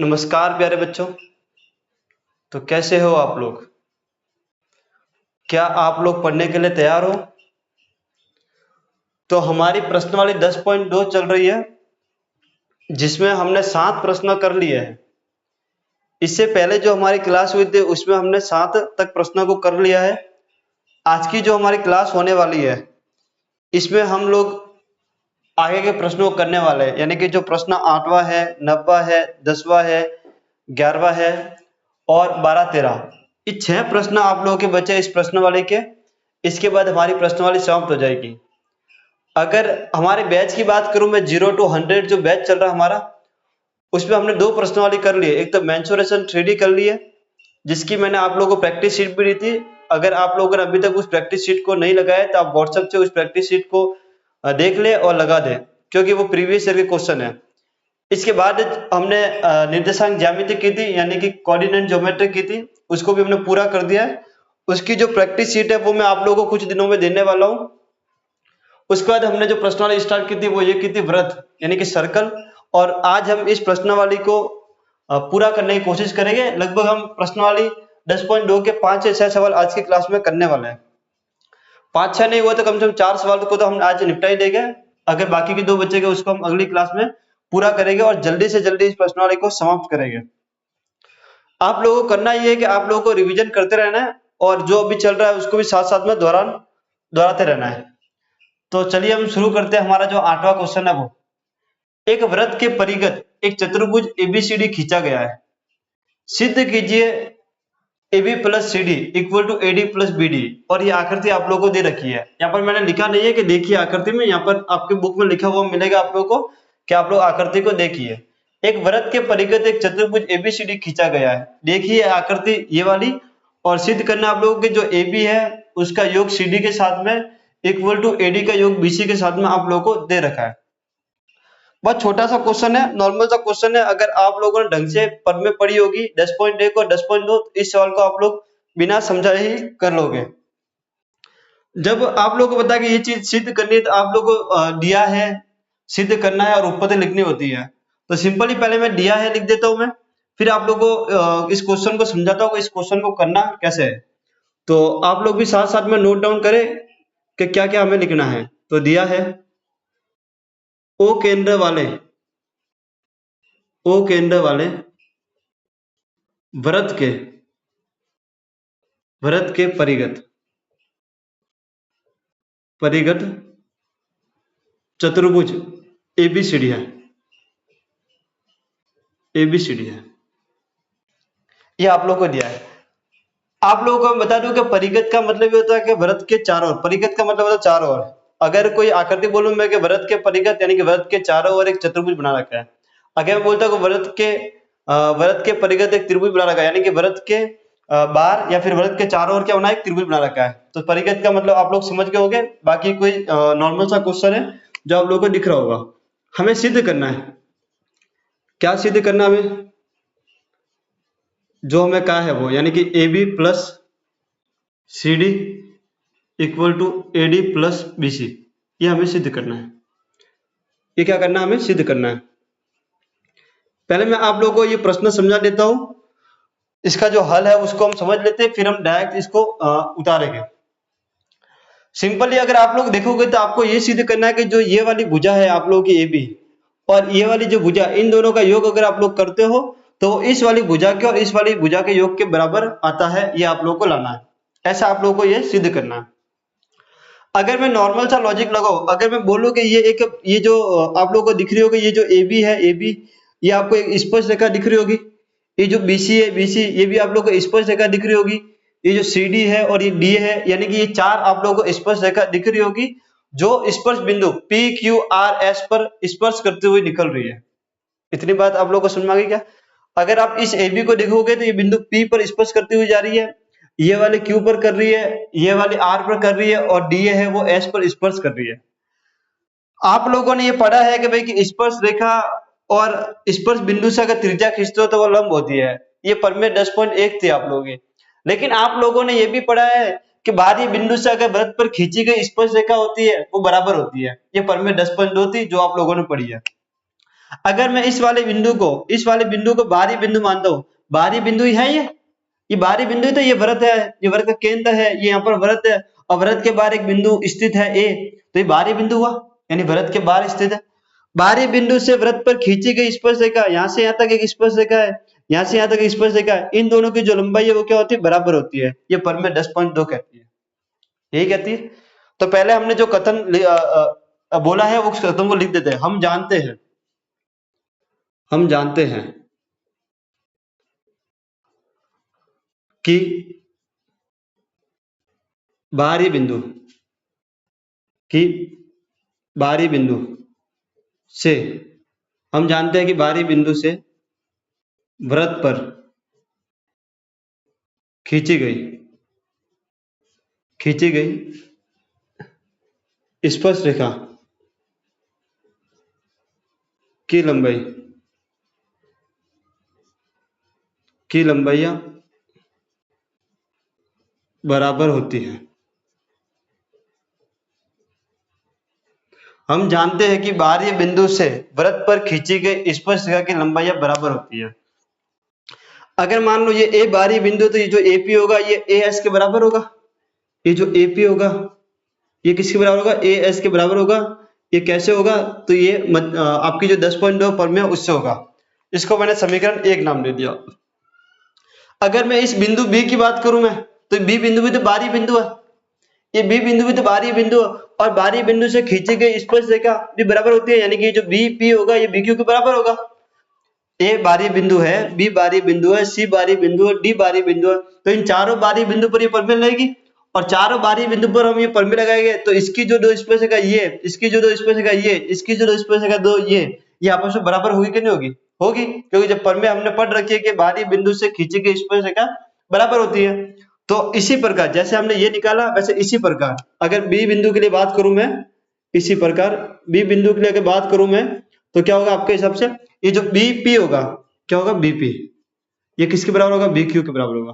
नमस्कार प्यारे बच्चों। तो कैसे हो आप लोग? क्या आप लोग पढ़ने के लिए तैयार हो? तो हमारी प्रश्नावली 10.2 चल रही है, जिसमें हमने 7 प्रश्न कर लिए हैं। इससे पहले जो हमारी क्लास हुई थी उसमें हमने 7 तक प्रश्नों को कर लिया है। आज की जो हमारी क्लास होने वाली है, इसमें हम लोग आगे के प्रश्नों को करने वाले हैं, यानी कि जो प्रश्न 8वां है, 9वां है, 10वां है, 11वां है और 12-13, ये 6 प्रश्न आप लोगों के बचे इस प्रश्नवाली के। इसके बाद हमारी प्रश्नवाली समाप्त हो जाएगी। अगर हमारे बैच की बात करूं, मैं 0 to 100 जो बैच चल रहा है हमारा, उसमें हमने 2 प्रश्नवाली कर लिए। एक तो मेंसुरेशन 3D कर लिए, जिसकी मैंने आप लोगों को प्रैक्टिस शीट भी दी थी। अगर आप लोगों ने अभी तक उस प्रैक्टिस शीट को नहीं लगाया तो आप व्हाट्सएप से उस प्रैक्टिस शीट को देख ले और लगा दें, क्योंकि वो प्रीवियस ईयर के क्वेश्चन है। इसके बाद हमने निर्देशांक ज्यामिति की थी, यानी कि कोऑर्डिनेट ज्योमेट्री की थी, उसको भी हमने पूरा कर दिया है। उसकी जो प्रैक्टिस शीट है वो मैं आप लोगों को कुछ दिनों में देने वाला हूँ। उसके बाद हमने जो प्रश्नावली स्टार्ट की थी वो ये की थी वृत्त, यानी कि सर्कल। और आज हम इस प्रश्नावली को पूरा करने की कोशिश करेंगे। लगभग हम प्रश्नावली 10.2 के 5 से 6 सवाल आज की क्लास में करने वाले हैं। 5-6 नहीं हुआ तो कम से कम 4 सवाल को तो हम आज निपटा ही देंगे। अगर बाकी के 2 बचेंगे उसको हम अगली क्लास में पूरा करेंगे और जल्दी से जल्दी इस प्रश्नावली को समाप्त करेंगे। आप लोगों को करना ये है कि आप लोगों को रिवीजन करते रहना है और जो अभी चल रहा है उसको भी साथ साथ में दोहराते रहना है। तो चलिए हम शुरू करते हैं। हमारा जो 8वां क्वेश्चन है वो, एक वृत्त के परिगत एक चतुर्भुज एबीसीडी खींचा गया है, सिद्ध कीजिए AB plus CD equal to AD plus BD। और ये आकृति आप लोगों को दे रखी है। यहाँ पर मैंने लिखा नहीं है कि देखिए आकृति में, यहाँ पर आपके बुक में लिखा हुआ मिलेगा आप लोगों को कि आप लोग आकृति को देखिए। एक वृत्त के परिगत एक चतुर्भुज ABCD खींचा गया है, देखिए आकृति ये वाली, और सिद्ध करना आप लोगों के जो AB है उसका योग CD के साथ में इक्वल टू AD का योग BC के साथ में आप लोगों को दे रखा है। बहुत छोटा सा क्वेश्चन है, नॉर्मल सा क्वेश्चन है। अगर आप लोगों ने ढंग से पद में पढ़ी होगी 10.1 और 10.2, इस सवाल को आप लोग बिना समझाए ही कर लोगे। जब आप लोगों को बता कि ये चीज सिद्ध करनी है तो आप लोगों को दिया है, सिद्ध करना है और उत्पत्ति लिखनी होती है। तो सिंपली पहले मैं दिया है लिख देता हूं मैं, फिर आप लोगों को इस क्वेश्चन को समझाता हूँ इस क्वेश्चन को करना कैसे है। तो आप लोग भी साथ साथ में नोट डाउन करें कि क्या क्या हमें लिखना है। तो दिया है ओ केंद्र वाले वृत्त के परिगत चतुर्भुज एबीसीडी है, ये आप लोगों को दिया है। आप लोगों को मैं बता दूं कि परिगत का मतलब ये होता है कि वृत्त के चारों ओर, परिगत का मतलब होता है चारों ओर। अगर कोई आकृति बोलूं मैं कि वृत्त के परिगत, यानी कि वृत्त के चारों ओर एक चतुर्भुज बना रखा है। अगर मैं बोलता हूं कि वृत्त के परिगत एक त्रिभुज बना रखा है, यानी कि वृत्त के बाहर या फिर वृत्त के चारों ओर क्या बना है, एक त्रिभुज बना रखा है। तो परिगत का मतलब आप लोग समझ गए होंगे। बाकी कोई नॉर्मल सा क्वेश्चन है जो आप लोगों को दिख रहा होगा। हमें सिद्ध करना है, क्या सिद्ध करना है हमें, जो हमें कहा है वो, यानी कि AB plus CD equal to AD plus BC, ये हमें सिद्ध करना है। ये क्या करना है, हमें सिद्ध करना है। पहले मैं आप लोगों को ये प्रश्न समझा देता हूं, इसका जो हल है उसको हम समझ लेते हैं, फिर हम डायरेक्ट इसको उतारेंगे। सिंपली अगर आप लोग देखोगे तो आपको ये सिद्ध करना है कि जो ये वाली भुजा है आप लोगों की AB और ये वाली जो भुजा, इन दोनों का योग अगर आप लोग करते हो तो इस वाली भुजा के और इस वाली भुजा के योग के बराबर आता है। ये आप लोगों को लाना है, ऐसा आप लोगों को ये सिद्ध करना है। अगर मैं नॉर्मल सा लॉजिक लगाऊं, अगर मैं बोलूं कि ये जो आप लोगों को दिख रही होगी, ये जो AB है, AB ये आपको एक स्पर्श रेखा दिख रही होगी। ये जो BC है, BC ये भी आप लोगों को स्पर्श रेखा दिख रही होगी। ये जो CD है और ये D है, यानी कि ये 4 आप लोगों को स्पर्श रेखा दिख रही होगी, जो स्पर्श बिंदु PQRS पर स्पर्श करते हुए निकल रही है। इतनी बात आप लोगों को समझ में आ गई क्या? अगर आप इस AB को देखोगे तो ये बिंदु P पर स्पर्श करती हुई जा रही है, ये वाले Q पर कर रही है, ये वाली R पर कर रही है और D है वो S पर स्पर्श कर रही है। आप लोगों ने ये पढ़ा है कि भाई कि स्पर्श रेखा और स्पर्श बिंदु से अगर त्रिज्या खींचते हो तो वो लंब होती है। ये प्रमेय 10.1 थी आप लोगों की। लेकिन आप लोगों ने ये भी पढ़ा है कि बाहरी बिंदु से अगर वृत्त पर खींची गई स्पर्श रेखा होती है वो बराबर होती है। ये प्रमेय 10.2 थी जो आप लोगों ने पढ़ी है। अगर मैं इस वाले बिंदु को बाहरी बिंदु मानता हूँ, बाहरी बिंदु ही है ये बाहरी बिंदु है, तो ये वृत्त है, ये वृत्त का केंद्र है, ये यहाँ पर वृत्त है और वृत्त के बाहर एक बिंदु स्थित है ए, तो ये बाहरी बिंदु हुआ, यानी वृत्त के बाहर स्थित है। बाहरी बिंदु से वृत्त पर खींची गई स्पर्शरेखा, यहाँ से यहाँ तक एक स्पर्शरेखा है, यहाँ से यहाँ तक एक स्पर्शरेखा है, इन दोनों की जो लंबाई है वो क्या होती है, बराबर होती है। ये प्रमेय 10.2 कहती है, यही कहती है। तो पहले हमने जो कथन बोला है उस कथन को लिख देते हैं। हम जानते हैं कि बाहरी बिंदु से हम जानते हैं कि बाहरी बिंदु से वृत्त पर खींची गई स्पर्शरेखा की लंबाइयां बराबर होती है। हम जानते हैं कि बाहरी बिंदु से वृत्त पर खींची गई स्पर्शरेखा की लंबाइयां बराबर होती है। अगर मान लो ये ए बाहरी बिंदु, तो ये जो एपी होगा ये ए एस के बराबर होगा। ये जो एपी होगा ये किसके बराबर होगा, ए एस के बराबर होगा। ये कैसे होगा, तो ये आपकी जो 10.2 प्रमेय उससे होगा। इसको मैंने समीकरण 1 नाम दे दिया। अगर मैं इस बिंदु बी की बात करूं मैं, तो बी बिंदु भी तो बाहरी बिंदु है, ये बी बिंदु भी तो बाहरी बिंदु है, और बाहरी बिंदु से खींची गई स्पर्शरेखा भी बराबर होती है, यानी कि जो बी पी होगा ये बी क्यू के बराबर होगा। ए बाहरी बिंदु है, बी बाहरी बिंदु है, सी बाहरी बिंदु है, डी बाहरी बिंदु है, तो इन चारों बाहरी बिंदु पर ये प्रमेय लगेगी, और चारों बाहरी बिंदु पर हम ये प्रमेय लगाएंगे तो इसकी जो दो स्पर्शरेखा ये, इसकी जो दो स्पर्शरेखा ये, इसकी जो दो स्पर्शरेखा दो ये आपस में बराबर होगी कि नहीं होगी, होगी, क्योंकि जब प्रमेय हमने पढ़ रखी है कि बाहरी बिंदु से खींची गई स्पर्शरेखा बराबर होती है। तो इसी प्रकार जैसे हमने ये निकाला, वैसे इसी प्रकार अगर बी बिंदु के लिए बात करूं मैं, इसी प्रकार बी बिंदु के लिए अगर बात करूं मैं, तो क्या होगा आपके हिसाब से, ये जो बीपी होगा क्या होगा, बीपी ये किसके बराबर होगा, बीक्यू के बराबर होगा।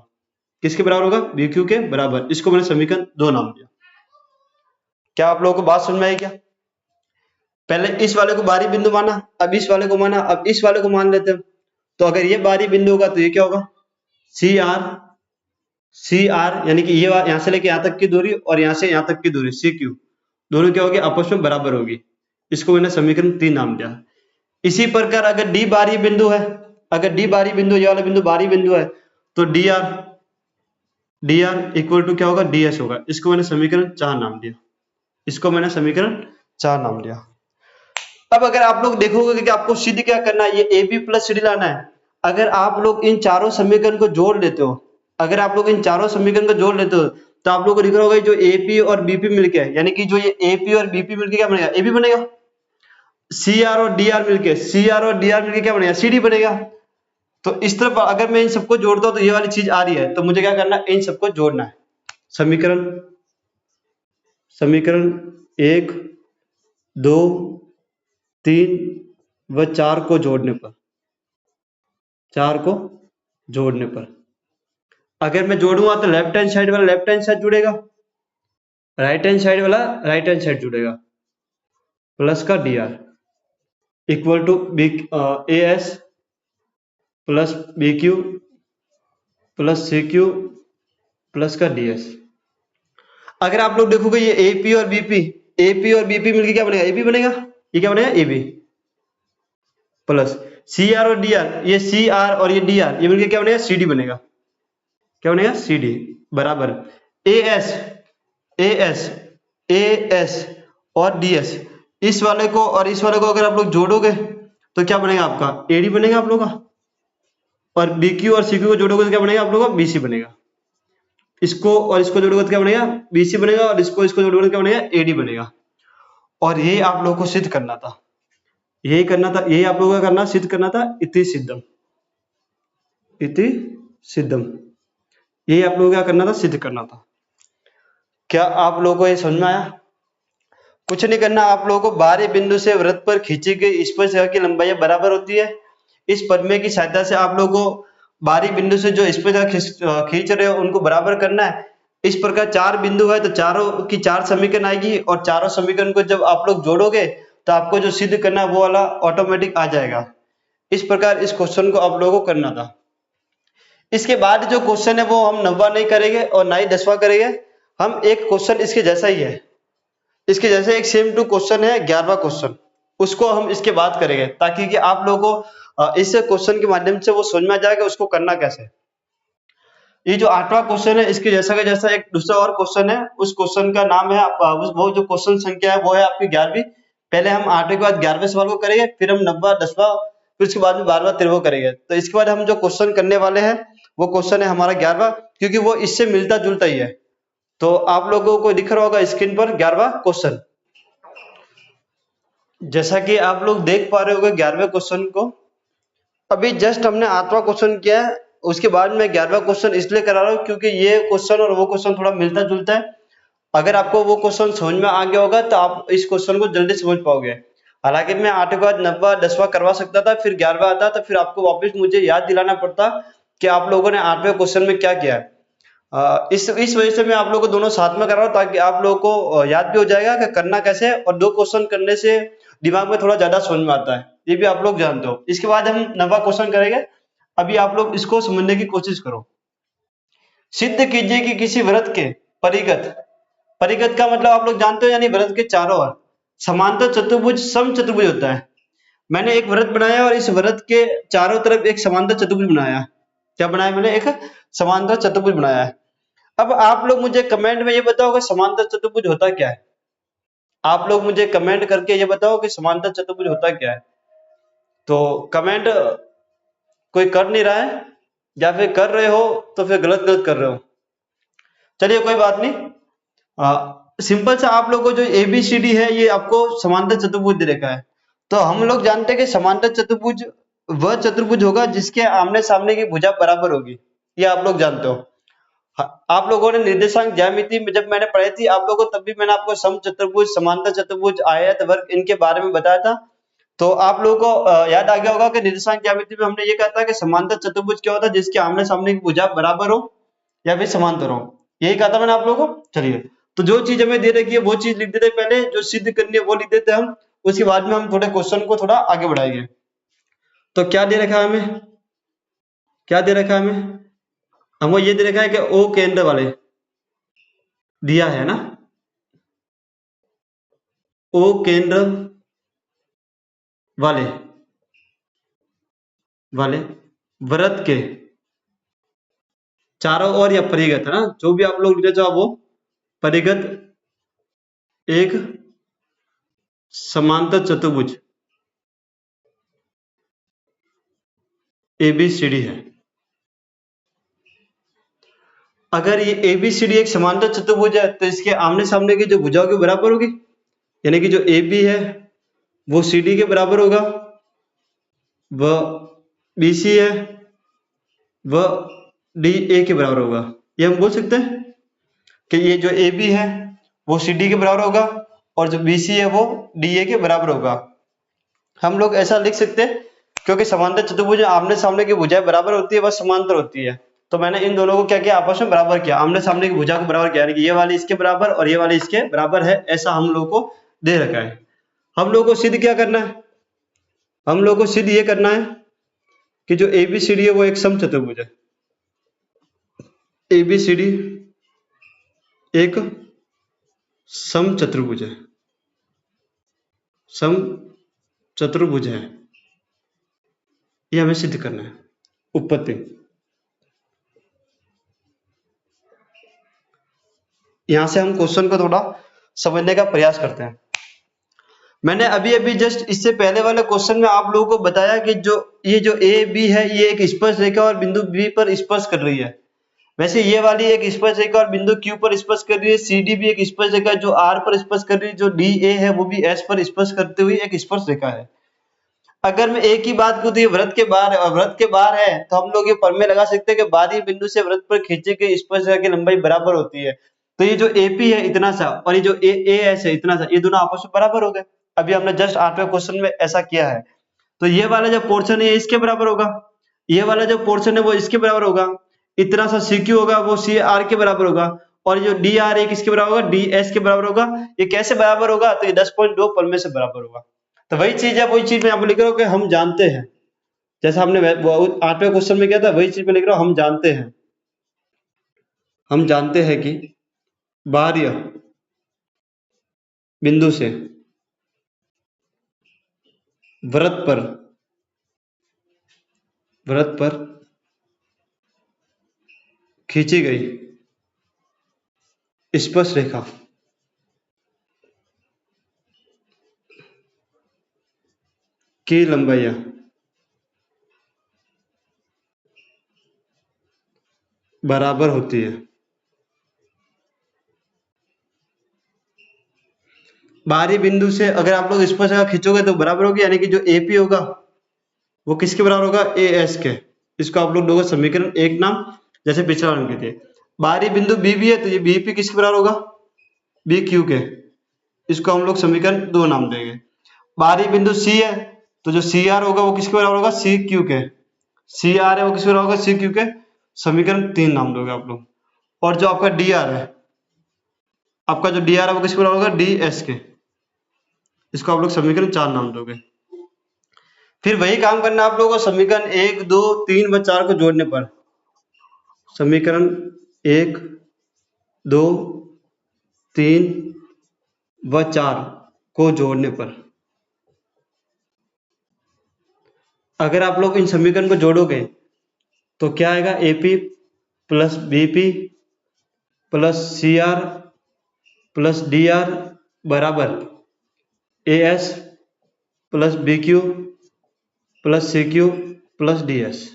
किसके बराबर होगा, बीक्यू के बराबर। इसको मैंने समीकरण 2 नाम दिया। क्या आप लोगों को बात समझ में आई क्या? पहले इस वाले को बाहरी बिंदु माना, अब इस वाले को माना, अब इस वाले को मान लेते हैं। तो अगर ये बाहरी बिंदु होगा तो ये क्या होगा, सी आर यानी कि ये यहां से लेके यहां तक की दूरी और यहां से यहां तक की दूरी सी क्यू, दोनों क्या होगी, आपस में बराबर होगी। इसको मैंने समीकरण 3 नाम दिया। इसी प्रकार अगर डी बाहरी बिंदु है, अगर डी बाहरी बिंदु, ये वाला बिंदु बाहरी बिंदु है, तो डी आर इक्वल टू क्या होगा, डी एस होगा। इसको मैंने समीकरण 4 नाम दिया। इसको मैंने समीकरण 4 नाम दिया। अब अगर आप लोग देखोगे कि आपको सिद्ध क्या करना है, ये A B plus C D लाना है। अगर आप लोग इन चारों समीकरण को जोड़ लेते हो, अगर आप लोग इन चारों समीकरण को जोड़ लेते हो, तो आप लोग को दिख रहा होगा जो एपी और बीपी मिलके है, यानी कि जो ये एपी और बीपी मिलके क्या बनेगा, एबी बनेगा। सी आर और डी आर मिलके क्या बनेगा, सी डी बनेगा। तो इस तरफ अगर मैं इन सबको जोड़ता हूं तो ये वाली चीज आ रही है, तो मुझे क्या करना है, इन सबको जोड़ना है। समीकरण 1, 2, 3 व 4 को जोड़ने पर अगर मैं जोड़ूंगा तो लेफ्ट हैंड साइड वाला लेफ्ट हैंड साइड जुड़ेगा, राइट हैंड साइड वाला राइट हैंड साइड जुड़ेगा, प्लस का D R equal to A S plus B Q plus C Q plus का डी एस। अगर आप लोग देखोगे ये एपी और बीपी मिलके क्या बनेगा, एबी बनेगा। ये क्या बनेगा, एबी प्लस सी आर और डी आर, ये सी आर और ये डी आर ये मिलके क्या बनेगा, सी डी बनेगा। क्या बनेगा, सी डी बराबर ए एस और डी एस। इस वाले को और इस वाले को अगर आप लोग जोड़ोगे तो क्या बनेगा, आपका एडी बनेगा आप लोगों का, और बीक्यू और सीक्यू को जोड़ोगे तो क्या बनेगा आप लोगों का, बीसी बनेगा। इसको और इसको जोड़ोगे तो क्या बनेगा, बीसी बनेगा, और इसको जोड़ोगे तो क्या बनेगा, एडी बनेगा। और ये आप लोगों को सिद्ध करना था, यही आप लोगों का सिद्ध करना था, इति सिद्धम, यही आप लोगों को क्या करना था, सिद्ध करना था। क्या आप लोगों को ये समझ में आया? कुछ नहीं करना, आप लोगों को बाहरी बिंदु से वृत्त पर खींची गई स्पर्शरेखा की लंबाई बराबर होती है। इस प्रमेय की सहायता से आप लोगों को बाहरी बिंदु से जो स्पर्शरेखा खींच रहे हो उनको बराबर करना है। इस प्रकार 4 बिंदु है तो चारों की 4 समीकरण आएगी, और चारों समीकरण को जब आप लोग जोड़ोगे तो आपको जो सिद्ध करना है वो वाला ऑटोमेटिक आ जाएगा। इस प्रकार इस क्वेश्चन को आप लोगों को करना था। इसके बाद जो क्वेश्चन है वो हम 9वां नहीं करेंगे और ना ही 10वां करेंगे, हम एक क्वेश्चन इसके जैसा ही है, इसके जैसे एक सेम टू क्वेश्चन है 11वां क्वेश्चन, उसको हम इसके बाद करेंगे, ताकि कि आप लोगों को इस क्वेश्चन के माध्यम से वो समझ में आ जाएगा उसको करना कैसे। ये जो 8वां क्वेश्चन है इसके जैसा का जैसा एक दूसरा और क्वेश्चन है, उस क्वेश्चन का नाम है वो जो क्वेश्चन संख्या है वो है आपकी 11वीं। पहले हम 8वें के बाद 11वें सवाल को करेंगे, फिर हम 9वां 10वां, फिर उसके बाद में 12वां 13वां करेंगे। तो इसके बाद हम जो क्वेश्चन करने वाले हैं वो क्वेश्चन है हमारा 11वां, क्योंकि वो इससे मिलता जुलता ही है। तो आप लोगों को दिख रहा होगा स्क्रीन पर 11वां क्वेश्चन। जैसा कि आप लोग देख पा रहे होंगे 11वें क्वेश्चन को, अभी जस्ट हमने 8वां क्वेश्चन किया है, उसके बाद मैं 11वां क्वेश्चन इसलिए करा रहा हूँ क्योंकि ये क्वेश्चन और वो क्वेश्चन थोड़ा मिलता जुलता है। अगर आपको वो क्वेश्चन समझ में आ गया होगा तो आप इस क्वेश्चन को जल्दी समझ पाओगे। हालांकि मैं 8वें के बाद 9वां 10वां करवा सकता था, फिर 11वां आता, तो फिर आपको वापस मुझे याद दिलाना पड़ता कि आप लोगों ने 8वें क्वेश्चन में क्या किया है। इस वजह से मैं आप लोगों को दोनों साथ में कर रहा हूँ, ताकि आप लोगों को याद भी हो जाएगा कि करना कैसे है, और 2 क्वेश्चन करने से दिमाग में थोड़ा ज्यादा समझ में आता है, ये भी आप लोग जानते हो। इसके बाद हम 9वां क्वेश्चन करेंगे। अभी आप लोग इसको समझने की कोशिश करो। सिद्ध कीजिए कि किसी वृत्त के परिगत, परिगत का मतलब आप लोग जानते हो, यानी वृत्त के चारों ओर समांतर चतुर्भुज समचतुर्भुज होता है। मैंने एक वृत्त बनाया और इस वृत्त के चारों तरफ एक समांतर चतुर्भुज बनाया। क्या बनाया मैंने? एक समांतर चतुर्भुज बनाया है। अब आप लोग मुझे कमेंट में ये बताओ कि समांतर चतुर्भुज होता क्या है। आप लोग मुझे कमेंट करके ये बताओ कि समांतर चतुर्भुज होता क्या है। तो कमेंट कोई कर नहीं रहा है, या फिर कर रहे हो तो फिर गलत गलत कर रहे हो। चलिए कोई बात नहीं। सिंपल सा आप लोगों को जो ABCD है ये आपको समांतर चतुर्भुज दे रखा है। तो हम लोग जानते हैं कि समांतर चतुर्भुज वह चतुर्भुज होगा जिसके आमने सामने की भुजा बराबर होगी, ये आप लोग जानते हो। आप लोगों ने निर्देशांक ज्यामिति में जब मैंने पढ़ाई थी आप लोगों को, तब भी मैंने आपको समचतुर्भुज, समांतर चतुर्भुज, आयत, वर्ग इनके बारे में बताया था। तो आप लोगों को याद आ गया होगा कि निर्देशांक ज्यामिति में हमने ये कहा था कि समांतर चतुर्भुज क्या होता है, जिसके आमने सामने की भुजा बराबर हो या फिर समांतर हो, यही कहा था मैंने आप लोगों को। चलिए, तो जो चीज हमें दे रखी है वो चीज लिख देते, पहले जो सिद्ध करनी है वो लिख देते हम, उसके बाद में हम थोड़े क्वेश्चन को थोड़ा आगे बढ़ाएंगे। तो क्या दे रखा है हमें, क्या दे रखा है हमें? हमें ये दे रखा है कि O केंद्र वाले दिया है ना, O केंद्र वाले वाले वृत्त के चारों ओर या परिगत है ना, जो भी आप लोग लिखना चाहो वो परिगत एक समांतर चतुर्भुज ABCD है। अगर ये ABCD एक समांतर चतुर्भुज है तो इसके आमने सामने की जो भुजाओं के बराबर होगी, यानी कि जो AB है वो CD के बराबर होगा, वह BC है वह DA के बराबर होगा। ये हम बोल सकते हैं कि ये जो AB है वो CD के बराबर होगा और जो BC है वो DA के बराबर होगा। हम लोग ऐसा लिख सकते हैं क्योंकि समांतर चतुर्भुज आमने सामने की भुजाएं बराबर होती है, वह समांतर होती है। तो मैंने इन दोनों को क्या किया, आपस में बराबर किया, आमने सामने की भुजा को बराबर किया, यानी कि ये वाली इसके बराबर और ये वाली इसके बराबर है, ऐसा हम लोग को दे रखा है। हम लोग को सिद्ध क्या करना है, हम लोग को सिद्ध ये करना है कि जो ABCD है वो एक समचतुर्भुज है। ABCD एक समचतुर्भुज है, समचतुर्भुज है, ये हमें सिद्ध करना है। उत्पत्ति, यहां से हम क्वेश्चन को थोड़ा समझने का प्रयास करते हैं। मैंने अभी अभी जस्ट इससे पहले वाले क्वेश्चन में आप लोगों को बताया कि ये जो AB है ये एक स्पर्श रेखा और बिंदु B पर स्पर्श कर रही है। वैसे ये वाली एक स्पर्श रेखा और बिंदु Q पर स्पर्श कर रही है, CD भी एक स्पर्श रेखा जो R पर स्पर्श कर रही है, जो DA है वो भी S पर स्पर्श करते हुए एक स्पर्श रेखा है। अगर मैं एक ही बात को, तो ये वृत्त के बाहर है और वृत्त के बाहर है तो हम लोग ये प्रमेय लगा सकते हैं कि बाहरी बिंदु से वृत्त पर खींची गई स्पर्श रेखा की लंबाई बराबर होती है। तो ये जो AP है इतना सा और ये जो AS है इतना सा, ये दोनों आपस में बराबर हो गए। अभी हमने जस्ट 8वें क्वेश्चन में ऐसा किया है। तो ये वाला जो पोर्शन है इसके बराबर होगा, ये वाला जो पोर्शन है वो इसके बराबर होगा, इतना सा CQ होगा वो CR के बराबर होगा, और जो DR है किसके बराबर होगा, DS के बराबर होगा। ये कैसे बराबर होगा, तो ये 10.2 प्रमेय से बराबर होगा। तो वही चीज है, वही चीज मैं यहाँ पे लिख रहा हूँ कि हम जानते हैं, जैसा हमने 8वें क्वेश्चन में किया था, वही चीज में लिख रहा हूँ, हम जानते हैं। हम जानते हैं कि बाह्य बिंदु से वृत्त पर खींची गई स्पर्श रेखा की लंबाई बराबर होती है। बाहरी बिंदु से अगर आप लोग स्पर्श रेखा खींचोगे तो बराबर होगी, यानी कि जो एपी होगा वो किसके बराबर होगा, ए एस के। इसको आप लोग दोगे समीकरण 1 नाम, जैसे पिछला वाले के थे। बाहरी बिंदु बी भी है तो ये बीपी किसके बराबर होगा, बी क्यू के। इसको हम लोग समीकरण 2 नाम देंगे। बाहरी बिंदु सी है तो जो सी आर होगा वो किसके बराबर होगा, सी क्यू के। सी आर है वो किसके बराबर होगा, सी क्यू के। समीकरण 3 नाम दोगे आप लोग। और जो आपका डी आर है, आपका जो डी आर है वो किसके बराबर होगा, डी एस के। इसको आप लोग समीकरण 4 नाम दोगे। फिर वही काम करना आप लोगों को समीकरण 1, 2, 3 व 4 को जोड़ने पर। समीकरण 1, 2, 3 व 4 को जोड़ने पर अगर आप लोग इन समीकरण को जोड़ोगे तो क्या आएगा, AP plus BP plus C R plus D R बराबर A S plus B Q plus C Q plus D S.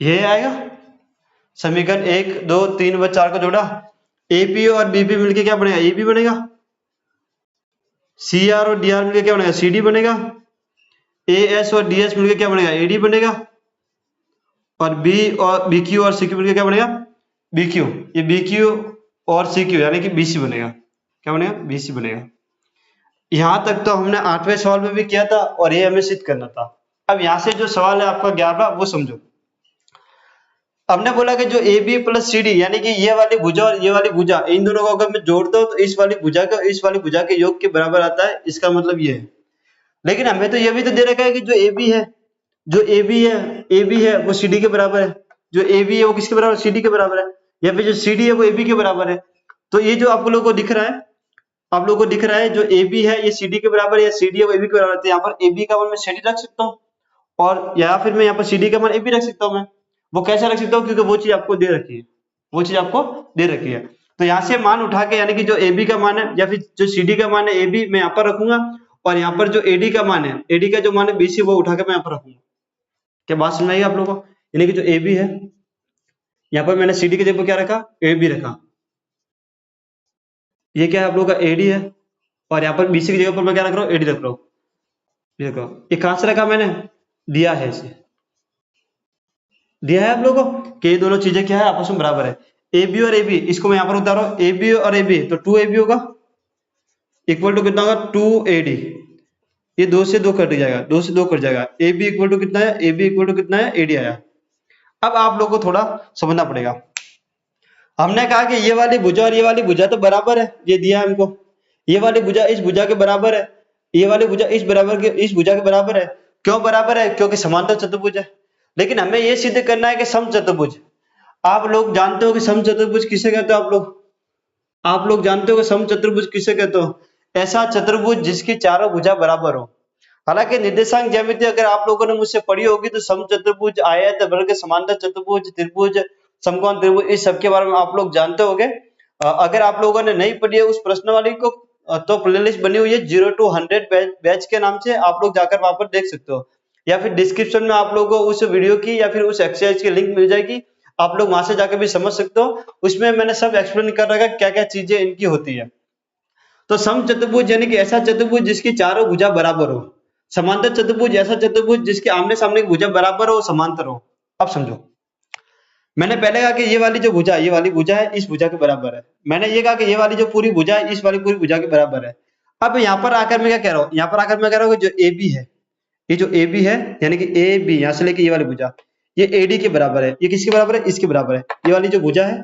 ये आएगा। समीकरण 1, 2, 3 व 4 को जोड़ा, एपी और बीपी मिलके क्या बनेगा, एबी बनेगा। सी आर और डी आर मिलके क्या बनेगा, सी डी बनेगा। ए एस और डी एस मिलके क्या बनेगा, एडी बनेगा। और बी क्यू और सी क्यू मिलके क्या बनेगा, बी क्यू। ये बी क्यू और सी क्यू यानी कि बीसी बनेगा। क्या बनेगा, बीसी बनेगा। यहां तक तो हमने 8वें सवाल में भी किया था और ये हमें सिद्ध करना था। अब यहां से जो सवाल है आपका 11वां वो समझो। हमने बोला कि जो A B plus C D यानी कि ये वाली भुजा और ये वाली भुजा, इन दोनों को अगर मैं जोड़ता हूं तो इस वाली भुजा का इस वाली भुजा के योग के बराबर आता है। इसका मतलब ये है। लेकिन हमें तो ये भी तो दे रखा है कि जो ए बी है, जो ए बी है वो सी डी के बराबर है। जो ए बी है वो किसके बराबर, सी डी के बराबर है। या फिर जो सी डी है वो ए बी के बराबर है। तो ये जो आप लोगों को दिख रहा है, आप लोगों को दिख रहा है जो ए बी है ये सी डी के बराबर है, या सी डी है वो ए बी के बराबर है। तो यहाँ पर ए बी का मान मैं सी डी रख सकता हूँ और या फिर मैं यहाँ पर सी डी का मान ए बी रख सकता हूँ। मैं वो कैसे रख सकता हूँ, क्योंकि वो चीज आपको दे रखी है, वो चीज आपको दे रखी है। तो यहाँ से मान उठा के यानी कि जो ए बी का मान है या फिर जो सी डी का मान है ए बी मैं यहाँ पर रखूंगा, और यहाँ पर जो एडी का मान है, एडी का जो मान है बीसी वो उठा के मैं यहाँ पर रखूंगा। क्या बात समझ आई आप लोगों को। यानी कि जो ए बी है यहाँ पर मैंने सी डी की जगह क्या रखा, ए बी रखा। ये क्या है आप लोगों का एडी है, और यहाँ पर बीसी की जगह पर मैं क्या रख रहा हूँ, एडी रख रहा हूँ। ये कहां से रखा मैंने, दिया है इसे, दिया है आप लोगों को कि ये दोनों चीजें क्या है, आपस में बराबर है। ए बी और ए बी, इसको मैं यहाँ पर उतार रहा हूँ, ए बी और ए बी, तो 2ab होगा इक्वल टू कितना होगा, 2ad। ये 2 से 2 कट जाएगा, 2 से 2 कट जाएगा। ए बी इक्वल टू कितना है, ए बी इक्वल टू कितना है, एडी आया। अब आप लोग को थोड़ा समझना पड़ेगा। हमने कहा कि ये वाली भुजा और ये वाली भुजा तो बराबर है, ये दिया है हमको। ये वाली भुजा इस भुजा के बराबर है, ये वाली भुजा इस भुजा के बराबर है। क्यों बराबर है, क्योंकि समांतर चतुर्भुज है। लेकिन हमें ये सिद्ध करना है कि समचतुर्भुज। आप लोग जानते हो कि समचतुर्भुज किसे कहते हो, आप लोग जानते हो कि समचतुर्भुज किसे कहते हो, ऐसा चतुर्भुज जिसकी चारों भुजा बराबर हो। हालांकि निर्देशांक ज्यामिति अगर आप लोगों ने मुझसे पढ़ी होगी तो समचतुर्भुज, आयत, वर्ग, समांतर चतुर्भुज, त्रिभुज, समकोण त्रिभुज, इस सब के बारे में आप लोग जानते होंगे। अगर आप लोगों ने नहीं पढ़ी है उस प्रश्न वाली को, तो प्लेलिस्ट बनी हुई है 0 to 100 बैच के नाम से, आप लोग जाकर वहां पर देख सकते हो, या फिर डिस्क्रिप्शन में आप लोगों को उस वीडियो की या फिर उस एक्सरसाइज की लिंक मिल जाएगी, आप लोग वहां से जाकर भी समझ सकते हो। उसमें मैंने सब एक्सप्लेन कर रखा है क्या क्या चीजें इनकी होती है। तो समचतुर्भुज यानी कि ऐसा चतुर्भुज जिसकी चारों भुजा बराबर हो। समांतर चतुर्भुज ऐसा चतुर्भुज जिसके आमने सामने की भुजा बराबर हो, समांतर हो। अब समझो, मैंने पहले कहा कि ये वाली जो भुजा, ये वाली भुजा है इस भुजा के बराबर है। मैंने ये कहा कि ये वाली जो पूरी भुजा है इस वाली पूरी भुजा के बराबर है। अब यहाँ पर आकर मैं क्या कह रहा हूँ, यहाँ पर आकर मैं कह रहा हूँ कि जो ए बी है, ये जो ए बी है यानी कि ए बी यहाँ से लेके ये वाली भुजा, ये एडी के बराबर है। ये किसके बराबर है, इसके बराबर है। ये वाली जो भुजा है,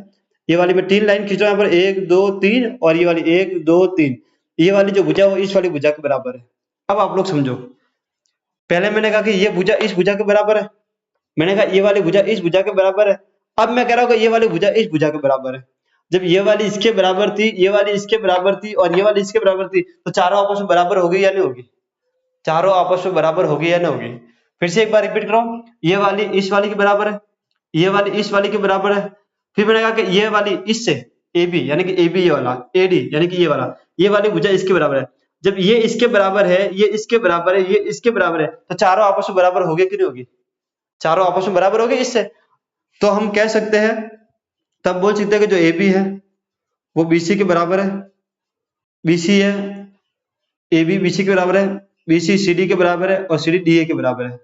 ये वाली मैं 3 लाइन खींच रहा हूँ यहाँ पर, 1 2 3, और ये वाली 1 2 3, ये वाली जो भुजा वो इस वाली भुजा के बराबर है। अब आप लोग समझो, पहले मैंने कहा कि ये भुजा इस भुजा के बराबर है, मैंने कहा ये वाली भुजा इस भुजा के बराबर है। अब मैं कह रहा हूँ कि ये वाली भुजा इस भुजा के बराबर है। जब ये वाली इसके बराबर थी, ये वाली इसके बराबर थी और ये वाली इसके बराबर थी, तो चारों आपस में बराबर होगी या नहीं होगी? चारों आपस में बराबर होगी या नहीं होगी? फिर से एक बार रिपीट करो, ये वाली इस वाली के बराबर है, ये वाली इस वाली के बराबर है। फिर मैंने कहा कि ये वाली इससे AB यानी कि AB ये वाला, AD यानी कि ये वाला, ये वाली भुजा इसके बराबर है। जब ये इसके बराबर है, ये इसके बराबर है, ये इसके बराबर है, तो चारों आपस में बराबर होगी कि नहीं होगी? चारों आपस में बराबर होगी इससे। तो हम कह सकते हैं, तब बोल सकते हैं कि जो AB है वो BC के बराबर है, BC है, AB BC के बराबर है, BC CD के बराबर है और CD DA के बराबर है।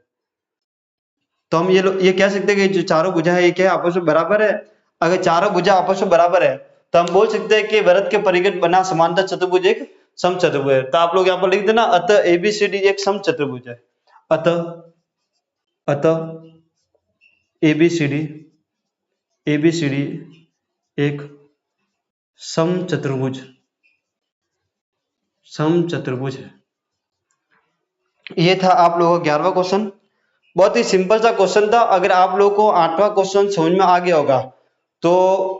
तो हम ये कह सकते हैं कि जो चारों भुजा है ये क्या है? आपस में बराबर है। अगर चारों भुजा आपस में बराबर है तो हम बोल सकते हैं कि वृत्त के परिघट बना समांतर चतुर्भुज एक समचतुर्भुज है। तो आप लोग यहाँ पर लिख देना, अतः ABCD एक समचतुर्भुज है। अतः ABCD एक समचतुर्भुज है। ये था आप लोगों का 11वां क्वेश्चन। बहुत ही सिंपल सा क्वेश्चन था। अगर आप लोगों को 8वां क्वेश्चन समझ में आ गया होगा तो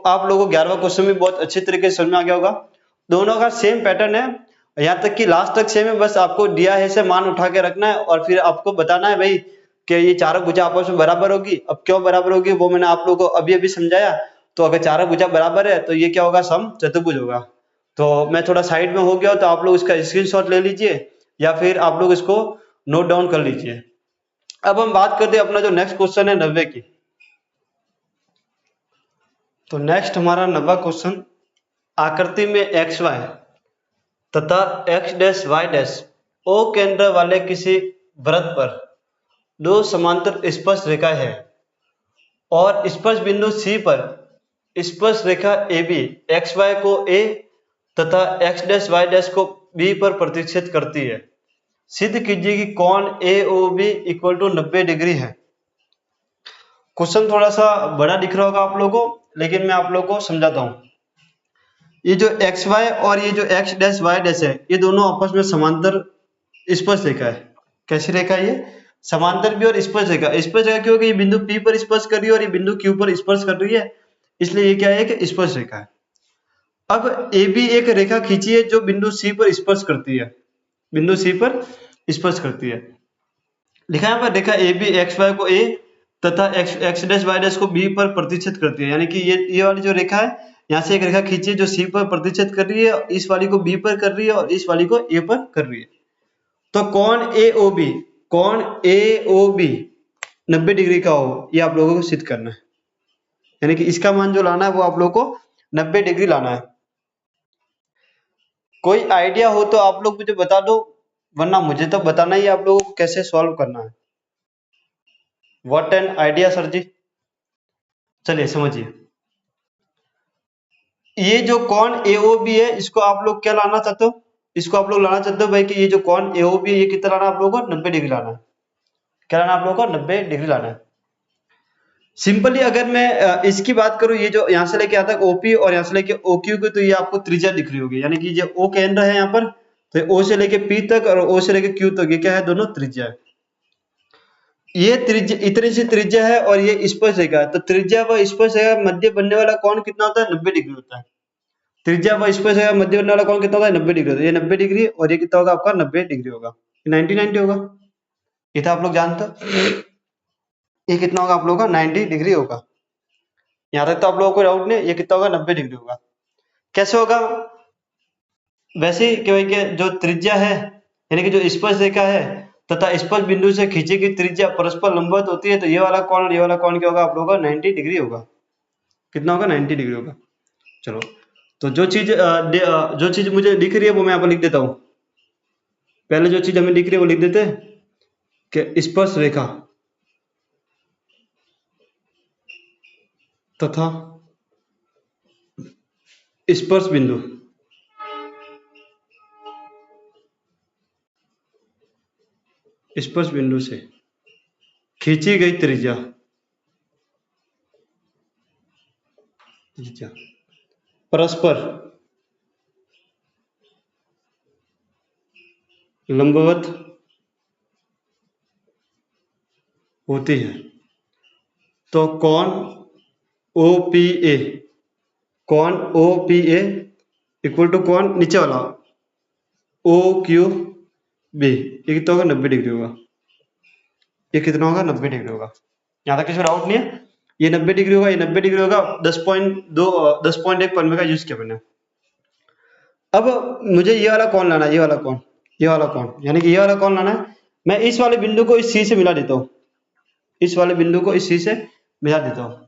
आप लोगों को 11वां क्वेश्चन भी बहुत अच्छे तरीके से समझ में आ गया होगा। दोनों का सेम पैटर्न है, यहाँ तक कि लास्ट तक सेम है। बस आपको दिया है से मान उठा के रखना है और फिर आपको बताना है भाई कि ये चारों भुजा आपस में बराबर होगी। अब क्यों बराबर होगी वो मैंने आप लोगों को अभी अभी समझाया। तो अगर चारों भुजा बराबर है तो ये क्या होगा? सम चतुर्भुज होगा। तो मैं थोड़ा साइड में हो गया तो आप लोग इसका स्क्रीनशॉट ले लीजिए या फिर आप लोग इसको नोट डाउन कर लीजिए। अब हम बात करते हैं अपना जो नेक्स्ट क्वेश्चन है 90 की। तो नेक्स्ट हमारा 90वां क्वेश्चन, आकृति में XY तथा X dash Y dash O केंद्र वाले किसी वृत्त पर दो समांतर स्पर्श रेखा है और स्पर्श बिंदु C पर स्पर्श रेखा AB XY को A तथा X डैश Y डैश को B पर प्रतिच्छेद करती है। सिद्ध कीजिए कि कोण AOB इक्वल टू 90 डिग्री है। क्वेश्चन थोड़ा सा बड़ा दिख रहा होगा आप लोगों को, लेकिन मैं आप लोगों को समझाता हूँ। ये जो XY और ये जो X डैश Y डैश है, ये दोनों आपस में समांतर स्पर्श रेखा है। कैसी रेखा है ये? समांतर भी और स्पर्श रेखा। स्पर्श रेखा क्योंकि ये बिंदु P पर स्पर्श कर रही है और ये बिंदु Q पर स्पर्श कर रही है, इसलिए ये क्या है? कि स्पर्श रेखा है। अब AB एक रेखा खींची है जो बिंदु C पर स्पर्श करती है, बिंदु C पर स्पर्श करती है। लिखा है यहाँ पर, रेखा AB XY को A तथा X डैश Y डैश को B पर प्रतिच्छेद करती है। यानी कि ये वाली जो रेखा है, यहाँ से एक रेखा खींची है जो C पर प्रतिच्छेद कर रही है, इस वाली को B पर कर रही है और इस वाली को A पर कर रही है। तो कोण AOB 90 डिग्री का हो, ये आप लोगों को सिद्ध करना है। यानी कि इसका मान जो लाना है वो आप लोगों को 90 डिग्री लाना है। कोई आइडिया हो तो आप लोग मुझे बता दो, वरना मुझे तो बताना ही आप लोगों को कैसे सॉल्व करना है। व्हाट एन आइडिया सर जी। चलिए समझिए, ये जो कोण AOB है इसको आप लोग क्या लाना चाहते हो? इसको आप लोग लाना चाहते हो भाई कि ये जो कोण AOB है ये कितना लाना है आप लोगों को? 90 डिग्री लाना है। क्या लाना है आप लोगों को? 90 डिग्री लाना है। सिंपली अगर मैं इसकी बात करूं, ये जो यहाँ से लेके आता है OP और यहाँ से लेके OQ की, तो ये आपको त्रिज्या दिख रही होगी। यानी कि ये O केंद्र है यहाँ पर, तो O से लेके P तक और O से लेके Q तक, ये क्या है? दोनों त्रिज्या है। ये त्रिज्या इतनी सी त्रिज्या है और ये स्पर्श रेखा है। तो त्रिज्या व स्पर्श रेखा मध्य बनने वाला कोण कितना होता है? 90 डिग्री होता है। त्रिज्या व स्पर्श रेखा मध्य बनने वाला कोण कितना होता है? 90 डिग्री होता है। ये 90 डिग्री और ये कितना होगा आपका? 90 डिग्री होगा। 90 होगा। ये तो आप लोग जानते हो। ये कितना होगा आप लोगों का? 90 डिग्री होगा। यहाँ तक तो आप लोगों को डाउट नहीं। ये कितना होगा? 90 डिग्री होगा। कैसे होगा? वैसे ही कि भाई कि जो त्रिज्या है यानी कि जो स्पर्श रेखा है तथा स्पर्श बिंदु से खींची गई त्रिज्या परस्पर लंबवत होती है, तो ये वाला कोण और ये वाला कोण क्या होगा आप लोगों का? 90 डिग्री होगा। कितना होगा? 90 डिग्री होगा। चलो, तो जो चीज मुझे दिख रही है वो मैं यहाँ पर लिख देता हूँ। पहले जो चीज हमें दिख रही है वो लिख देते हैं कि स्पर्श रेखा तथा स्पर्श बिंदु से खींची गई त्रिज्या परस्पर लंबवत होती है तो कौन OPA, कौन OPA इक्वल टू कौन नीचे वाला OQB, ये कितना होगा 90 डिग्री होगा। ये कितना होगा 90 डिग्री होगा। यहाँ तक किसी डाउट नहीं है? ये 90 डिग्री होगा, ये 90 डिग्री होगा। 10.1 परमे का यूज किया मैंने। अब मुझे ये वाला कौन लाना है, ये वाला कौन, ये वाला कौन, यानी कि ये वाला कौन लाना है। मैं इस वाले बिंदु को इस सी से मिला देता हूँ, इस वाले बिंदु को इस सी से मिला देता हूँ।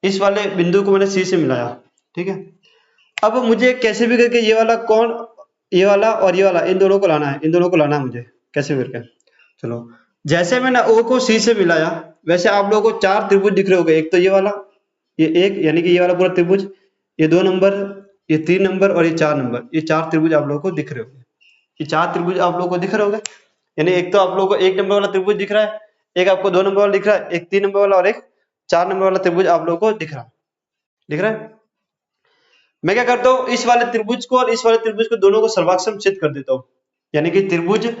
इस वाले बिंदु को मैंने सी से मिलाया, ठीक है। अब मुझे कैसे भी करके ये वाला कौन, ये वाला और ये वाला, इन दोनों को लाना है, इन दोनों को लाना है मुझे कैसे भी करके। चलो, जैसे मैंने O को C से मिलाया वैसे आप लोगों को 4 त्रिभुज दिख रहे होंगे। एक तो ये वाला, ये एक, यानी कि ये वाला पूरा त्रिभुज, ये 2 नंबर, ये 3 नंबर और ये 4 नंबर, ये 4 त्रिभुज आप लोगों को दिख रहे होंगे। ये 4 त्रिभुज आप लोगों को दिख रहे होंगे, यानी एक तो आप लोगों को 1 नंबर वाला त्रिभुज दिख रहा है, एक आपको 2 नंबर वाला दिख रहा है, एक 3 नंबर वाला और एक 4 नंबर वाला त्रिभुज आप लोगों को दिख रहा है। मैं क्या करता हूँ, इस वाले त्रिभुज को और इस वाले त्रिभुज को दोनों को सर्वाक्षम छेद कर देता हूँ, यानी कि त्रिभुज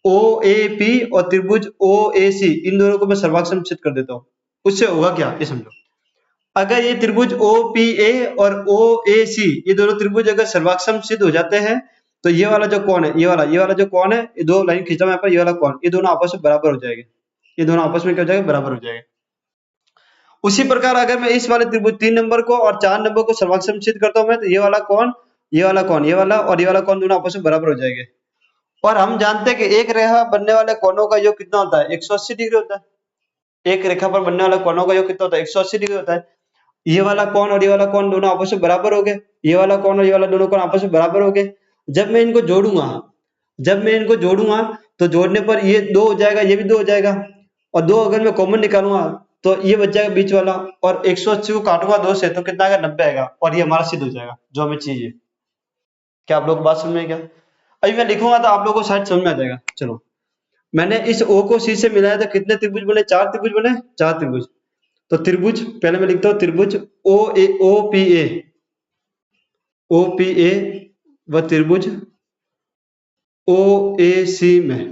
OAP और त्रिभुज OAC, इन दोनों को मैं सर्वाक्षम छेद कर देता हूँ। उससे होगा क्या, ये समझो। अगर ये त्रिभुज OPA और OAC, ये दोनों त्रिभुज अगर सर्वाक्षम सिद्ध हो जाते हैं तो ये वाला जो कोण है, ये वाला जो कोण है, ये 2 लाइन खींचा मैं यहाँ पर, ये वाला कोण, ये दोनों आपस में बराबर हो जाएंगे। ये दोनों आपस में क्या हो जाएगा, बराबर हो जाएंगे। उसी प्रकार अगर मैं इस वाले त्रिभुज 3 नंबर को और 4 नंबर को सर्वाक्षम सिद्ध करता हूँ मैं, तो ये वाला कोण, ये वाला कोण, ये वाला और ये वाला कोण दोनों आपस में बराबर हो जाएंगे। और हम जानते हैं कि एक रेखा बनने वाले कोणों का योग कितना होता है, 180 डिग्री होता है। एक रेखा पर बनने वाला कोणों का योग कितना होता है, 180 डिग्री होता है। ये वाला कोण और ये वाला कोण दोनों आपस में बराबर हो गए, ये वाला कोण और ये वाला दोनों कोण आपस में बराबर हो गए। जब मैं इनको जोड़ूंगा तो जोड़ने पर ये 2 हो जाएगा, ये भी 2 हो जाएगा, और 2 अगर मैं कॉमन निकालूंगा तो ये बच जाएगा बीच वाला, और 180 को काटूंगा 2 से तो कितना आएगा, 90 आएगा, और ये हमारा सिद्ध हो जाएगा जो हमें चाहिए। क्या आप लोग बात समझ में? क्या अभी मैं लिखूंगा तो आप लोगों को शायद समझ में आ जाएगा। चलो, मैंने इस O को C से मिलाया तो कितने त्रिभुज बने, 4 त्रिभुज बने, 4 त्रिभुज। तो त्रिभुज पहले मैं लिखता हूँ, त्रिभुज OPA व त्रिभुज OAC में,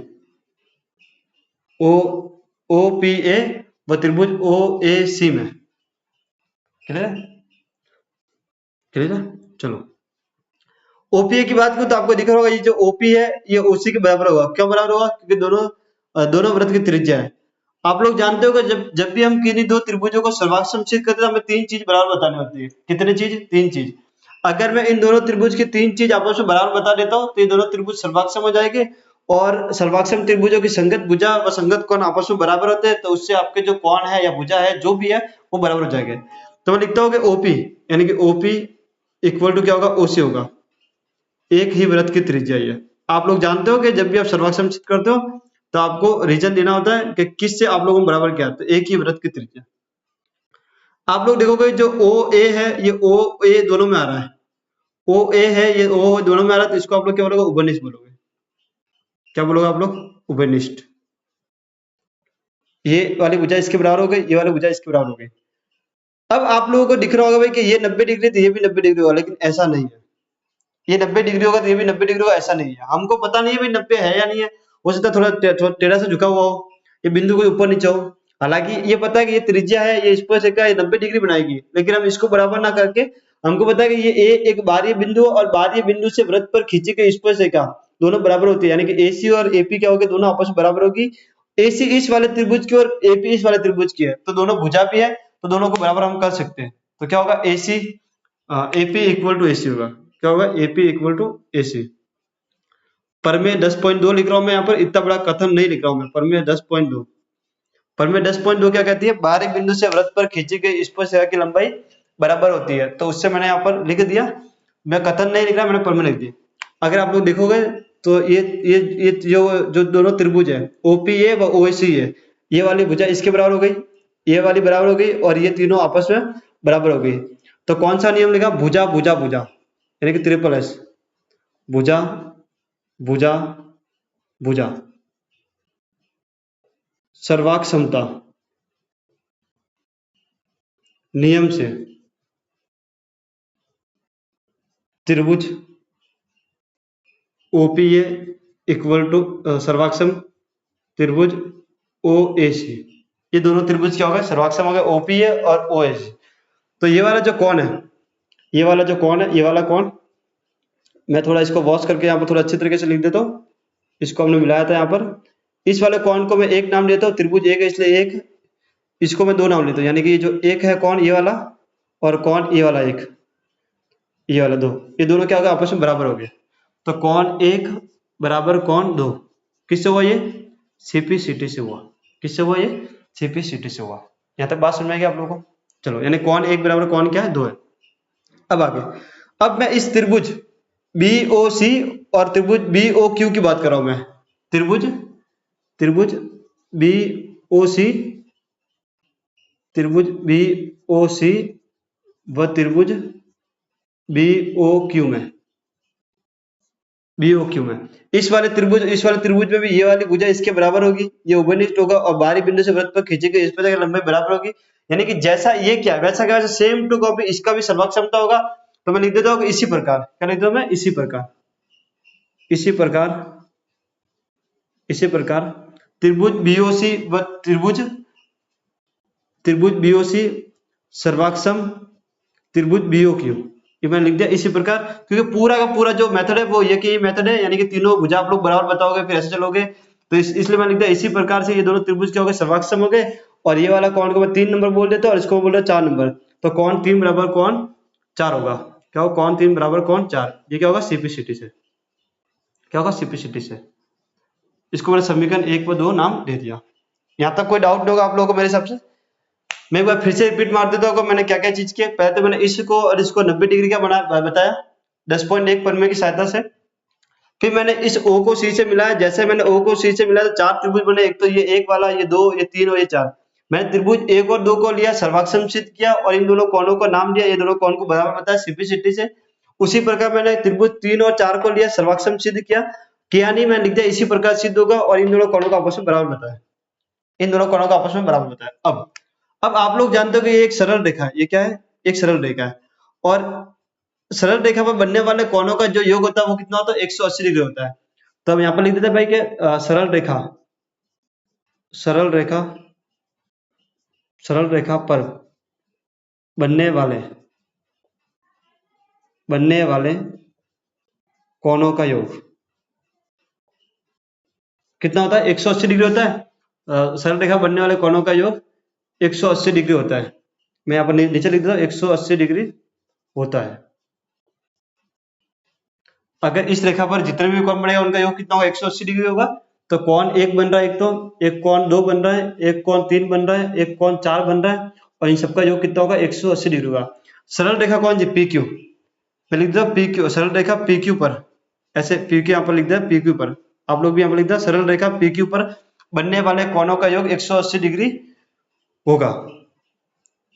OPA व त्रिभुज OAC में। क्लियर है? चलो, OPA की बात करूं तो आपको दिख रहा होगा, ये जो OP है ये OC के बराबर होगा। क्यों बराबर होगा? क्योंकि दोनों वृत्त की त्रिज्या है। आप लोग जानते हो कि जब भी हम किन्हीं दो त्रिभुजों को सर्वाक्षम छेद करते हैं, हमें 3 चीज बराबर बतानी होती है। कितनी चीज? 3 चीज। अगर मैं इन दोनों त्रिभुज की 3 चीज आपस में बराबर बता देता हूँ तो ये दोनों त्रिभुज सर्वाक्षम हो जाएंगे, और सर्वाक्षम त्रिभुजों की संगत भुजा व संगत कोण आपस में बराबर होते हैं, तो उससे आपके जो कोण है या भुजा है जो भी है वो बराबर हो जाएंगे। तो मैं लिखता हूँ कि OP, यानी कि OP इक्वल टू क्या होगा, OC होगा। एक ही वृत्त की त्रिज्या है। आप लोग जानते हो कि जब भी आप सर्वाक्षम छेद करते हो तो आपको रीजन देना होता है कि किससे आप लोगों को बराबर किया, तो एक ही वृत्त की त्रिज्या। आप लोग देखोगे जो OA है ये OA दोनों में आ रहा है, OA है ये O दोनों में आ रहा है, तो इसको आप लोग क्या बोलोगे, उभयनिष्ठ बोलोगे। क्या बोलोगे आप लोग, उभयनिष्ठ। ये वाली भुजा इसके बराबर हो गई, ये वाली भुजा इसके बराबर हो गई। अब आप लोगों को दिख रहा होगा भाई कि ये 90 डिग्री तो ये भी 90 डिग्री होगा, लेकिन ऐसा नहीं है। ये 90 डिग्री होगा तो ये भी 90 डिग्री होगा, ऐसा नहीं है। हमको पता नहीं है भाई 90 है या नहीं है, हो सकता है थोड़ा टेढ़ा से झुका हुआ हो, ये बिंदु कोई ऊपर नीचे हो। हालांकि ये पता है कि ये त्रिज्या है, ये स्पर्शरेखा ये 90 डिग्री बनाएगी, लेकिन हम इसको बराबर ना करके हमको पता है कि ये एक बाहरी बिंदु और बाहरी बिंदु से वृत्त पर खींची गई स्पर्शरेखा दोनों बराबर होती है, यानी कि AC और AP क्या होगी, दोनों आपस में बराबर होगी। AC इस वाले त्रिभुज की और AP इस वाले त्रिभुज की है, तो दोनों भुजा भी है, तो दोनों को बराबर हम कर सकते हैं। तो क्या होगा, AP इक्वल टू AC होगा। क्या होगा, AP इक्वल टू AC। परमेय 10.2 लिख रहा हूं मैं यहाँ पर, इतना बड़ा कथन नहीं लिख रहा हूं मैं। परमेय 10.2, परमेय 10.2 क्या कहती है, बाहरी बिंदु से वृत्त पर खींची गई स्पर्शरेखा की लंबाई बराबर होती है, तो उससे मैंने यहाँ पर लिख दिया। मैं कथन नहीं लिख रहा, मैंने परमेय लिख दिया। अगर आप लोग देखोगे तो ये जो दोनों त्रिभुज है OPA व OAC है, ये वाली भुजा इसके बराबर हो गई, ये वाली बराबर हो गई, और ये तीनों आपस में बराबर हो गई। तो कौन सा नियम लिखा, भुजा भुजा भुजा, यानी कि ट्रिपल S, भुजा भुजा भुजा, सर्वाक्षमता नियम से त्रिभुज OPA इक्वल टू सर्वाक्षम त्रिभुज OAC। ये दोनों त्रिभुज क्या होगा, सर्वाक्षम हो गया, OP है और OAC। तो ये वाला जो कोण है, ये वाला जो कोण है, ये वाला कोण, मैं थोड़ा इसको वॉश करके यहाँ पर थोड़ा अच्छे तरीके से लिख देता हूँ। इसको हमने मिलाया था यहाँ पर। इस वाले कोण को मैं एक नाम लेता हूँ, त्रिभुज एक है इसलिए एक। इसको मैं दो नाम लेता हूँ, यानी कि ये जो एक है कोण ये वाला, और कोण ये वाला एक, ये वाला दो, ये दोनों क्या होगा, आपस में बराबर हो गए। तो कोण एक बराबर कोण दो, किससे हुआ ये, CPCT से हुआ। किससे हुआ ये, CPCT से हुआ। यहाँ तक बात समझ में आएगी आप लोगों को। चलो, यानी कोण एक बराबर कोण क्या है, दो है। अब आगे, अब मैं इस त्रिभुज BOC और त्रिभुज BOQ की बात कर रहा हूं मैं। त्रिभुज BOC, त्रिभुज BOC व त्रिभुज BOQ में, इस वाले त्रिभुज में भी ये वाली भुजा इसके बराबर होगी, ये उभयनिष्ठ होगा और बाहरी बिंदु से वृत्त पर खींची गई इस पर जाकर लंबाई बराबर होगी। यानी कि जैसा ये क्या वैसा क्या, सेम टू कॉपी इसका भी सर्वक्षमता होगा। तो मैं लिख देता हूँ इसी प्रकार, क्या लिख देता हूँ मैं, इसी प्रकार त्रिभुज BOC व त्रिभुज BOC सर्वाक्षम त्रिभुज BOQ, ये मैंने लिख दिया इसी प्रकार। क्योंकि पूरा का पूरा जो मेथड है वो ये मेथड है, यानी कि तीनों भुजा आप लोग बराबर बताओगे फिर ऐसे चलोगे। तो इसलिए मैंने लिख दिया इसी प्रकार से ये दोनों त्रिभुज क्या हो गए, सर्वाक्षम हो गए। और ये वाला कोण को मैं 3 नंबर बोल देता हूँ और इसको बोल रहा 4 नंबर। तो कोण 3 बराबर कोण 4 होगा। क्या होगा, कोण 3 बराबर कोण 4। ये क्या होगा, CPCT से। क्या होगा, CPCT से। इसको मैंने समीकरण 1 व 2 नाम दे दिया। यहाँ तक कोई डाउट नहीं होगा आप लोगों को मेरे हिसाब से। मैं एक बार फिर से रिपीट मार देता हूँ मैंने क्या क्या चीज किया। पहले तो मैंने इसको और इसको 90 डिग्री का बताया 10.1 परिमेय की सहायता से। फिर मैंने इस O को C से मिलाया। जैसे मैंने O को C से मिलाया तो 4 त्रिभुज बने। एक तो ये एक वाला, ये 2, ये 3 और ये 4। मैंने त्रिभुज 1 और 2 को लिया, सर्वाक्षम सिद्ध किया और इन दोनों कोणों का नाम दिया। ये दोनों कोण को बराबर बताया CPCT से। उसी प्रकार मैंने त्रिभुज 3 और 4 को लिया, सर्वाक्षम सिद्ध किया नहीं, मैं लिख दिया इसी प्रकार सिद्ध होगा और इन दोनों कोणों को आपस में बराबर बताया। अब आप लोग जानते हो कि ये एक सरल रेखा है। ये क्या है, एक सरल रेखा है। और सरल रेखा पर बनने वाले कोणों का जो योग होता है वो कितना होता है, 180 डिग्री होता है। तो हम यहाँ पर लिख देते हैं भाई कि सरल रेखा पर बनने वाले कोणों का योग कितना होता है, 180 डिग्री होता है। सरल रेखा बनने वाले कोणों का योग 180 डिग्री होता है। मैं यहाँ पर नीचे लिख देता हूँ 180 डिग्री होता है। अगर इस रेखा पर जितने भी कोण बनेगा उनका योग कितना होगा, 180 डिग्री होगा। तो कोण 1 बन रहा है, एक कोण 2 बन रहा है, एक कोण 3 बन रहा है, एक कोण 4 बन रहा है और इन सबका योग कितना होगा, 180 डिग्री होगा। सरल रेखा कौन सी, PQ। मैं लिख देता हूँ PQ, सरल रेखा PQ पर, ऐसे PQ यहाँ पर लिख दिया PQ पर। आप लोग भी यहाँ पर लिख दिया सरल रेखा PQ पर बनने वाले कोणों का योग 180 डिग्री होगा,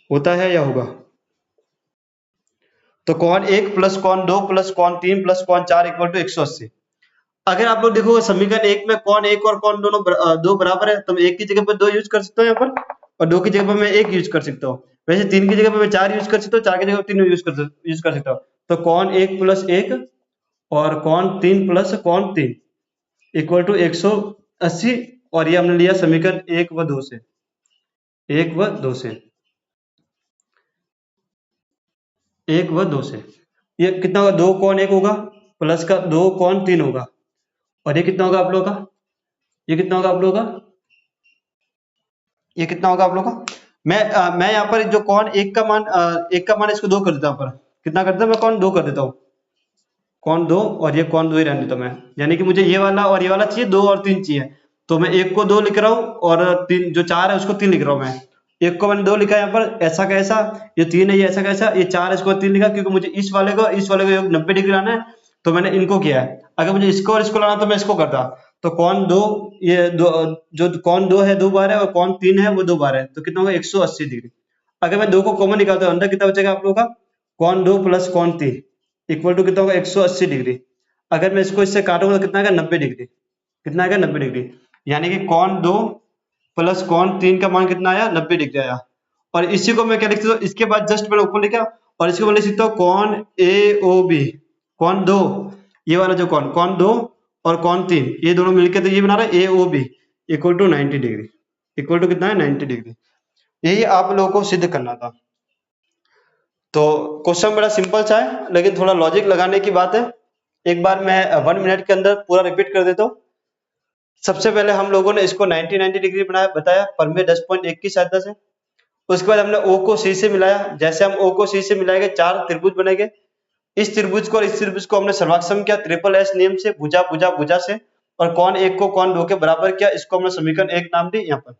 होता है या होगा। तो कोण 1 प्लस कोण 2 प्लस कोण 3 प्लस कोण 4 इक्वल टू 180। अगर आप लोग देखोगे समीकरण 1 में कोण 1 और कोण दोनों 2 बराबर है, तो मैं 1 की जगह पर 2 यूज कर सकता हूँ यहाँ पर, और 2 की जगह पर मैं 1 यूज कर सकता हूँ। वैसे 3 की जगह पर मैं 4 यूज कर सकता हूँ, 4 की जगह पर 3 यूज कर सकता हूँ। तो कोण 1 प्लस 1 और कोण 3 प्लस कोण 3 इक्वल टू 180। और ये हमने लिया समीकरण 1 व 2 से, 1 व 2 से, 1 व 2 से। ये कितना होगा, 2 कोण 1 होगा प्लस का 2 कोण 3 होगा, और ये कितना होगा आप लोगों का, ये कितना होगा आप लोगों का, ये कितना होगा आप लोगों का। मैं यहाँ पर जो कोण 1 का मान इसको 2 कर देता हूँ। पर कितना कर देता हूँ मैं, कोण 2 कर देता हूँ, कोण 2 और ये कोण 2 ही रहने देता हूँ मैं। यानी कि मुझे ये वाला और ये वाला चाहिए, 2 और 3 चाहिए। तो मैं 1 को 2 लिख रहा हूँ और 3 जो 4 है उसको 3 लिख रहा हूँ मैं। 1 को मैंने 2 लिखा है यहाँ पर, ऐसा का ऐसा, ये 3 है ये ऐसा का ऐसा, ये 4 है इसको 3 लिखा, क्योंकि मुझे इस वाले को योग 90 डिग्री लाना है, तो मैंने इनको किया है। अगर मुझे इसको और इसको लाना तो मैं इसको करता। तो कोण 2, ये जो कोण 2 है 2 बार है, और कोण 3 है वो 2 बार है, तो कितना होगा 180 डिग्री। अगर मैं 2 को कॉमन निकालता हूँ, अंदर कितना बचेगा आप लोगों का, कोण 2 प्लस कोण 3 इक्वल टू कितना होगा 180 डिग्री। अगर मैं इसको इससे काटूंगा तो कितना आएगा 90 डिग्री, कितना आएगा 90 डिग्री। यानी कि कोण 2 प्लस कोण 3 का मान कितना आया, 90 डिग्री आया। और इसी को मैं क्या लिख सकता हूँ, इसके बाद जस्ट मैंने ऊपर लिखा और इसको मैं लिख सकता हूँ कोण AOB, कोण 2, ये वाला जो कोण 2 और कौन 3, ये दोनों मिलकर तो ये बना रहा है AOB equal to 90 degree, equal to कितना है 90 डिग्री। यही आप लोगों को सिद्ध करना था। तो क्वेश्चन बड़ा सिंपल सा है, लेकिन थोड़ा लॉजिक लगाने की बात है। एक बार मैं 1 मिनट के अंदर पूरा रिपीट कर देता हूँ। सबसे पहले हम लोगों ने इसको 90 डिग्री बनाया बताया प्रमेय 10.1 की सहायता से। उसके बाद हमने O को C से मिलाया, जैसे हम O को C से मिलाएंगे 4 त्रिभुज बनेंगे। इस त्रिभुज को और इस त्रिभुज को हमने सर्वाक्षम किया ट्रिपल एस नियम से, भुजा भुजा भुजा से, और कौन 1 को कौन 2 के बराबर किया, इसको हमने समीकरण 1 नाम दी यहाँ पर।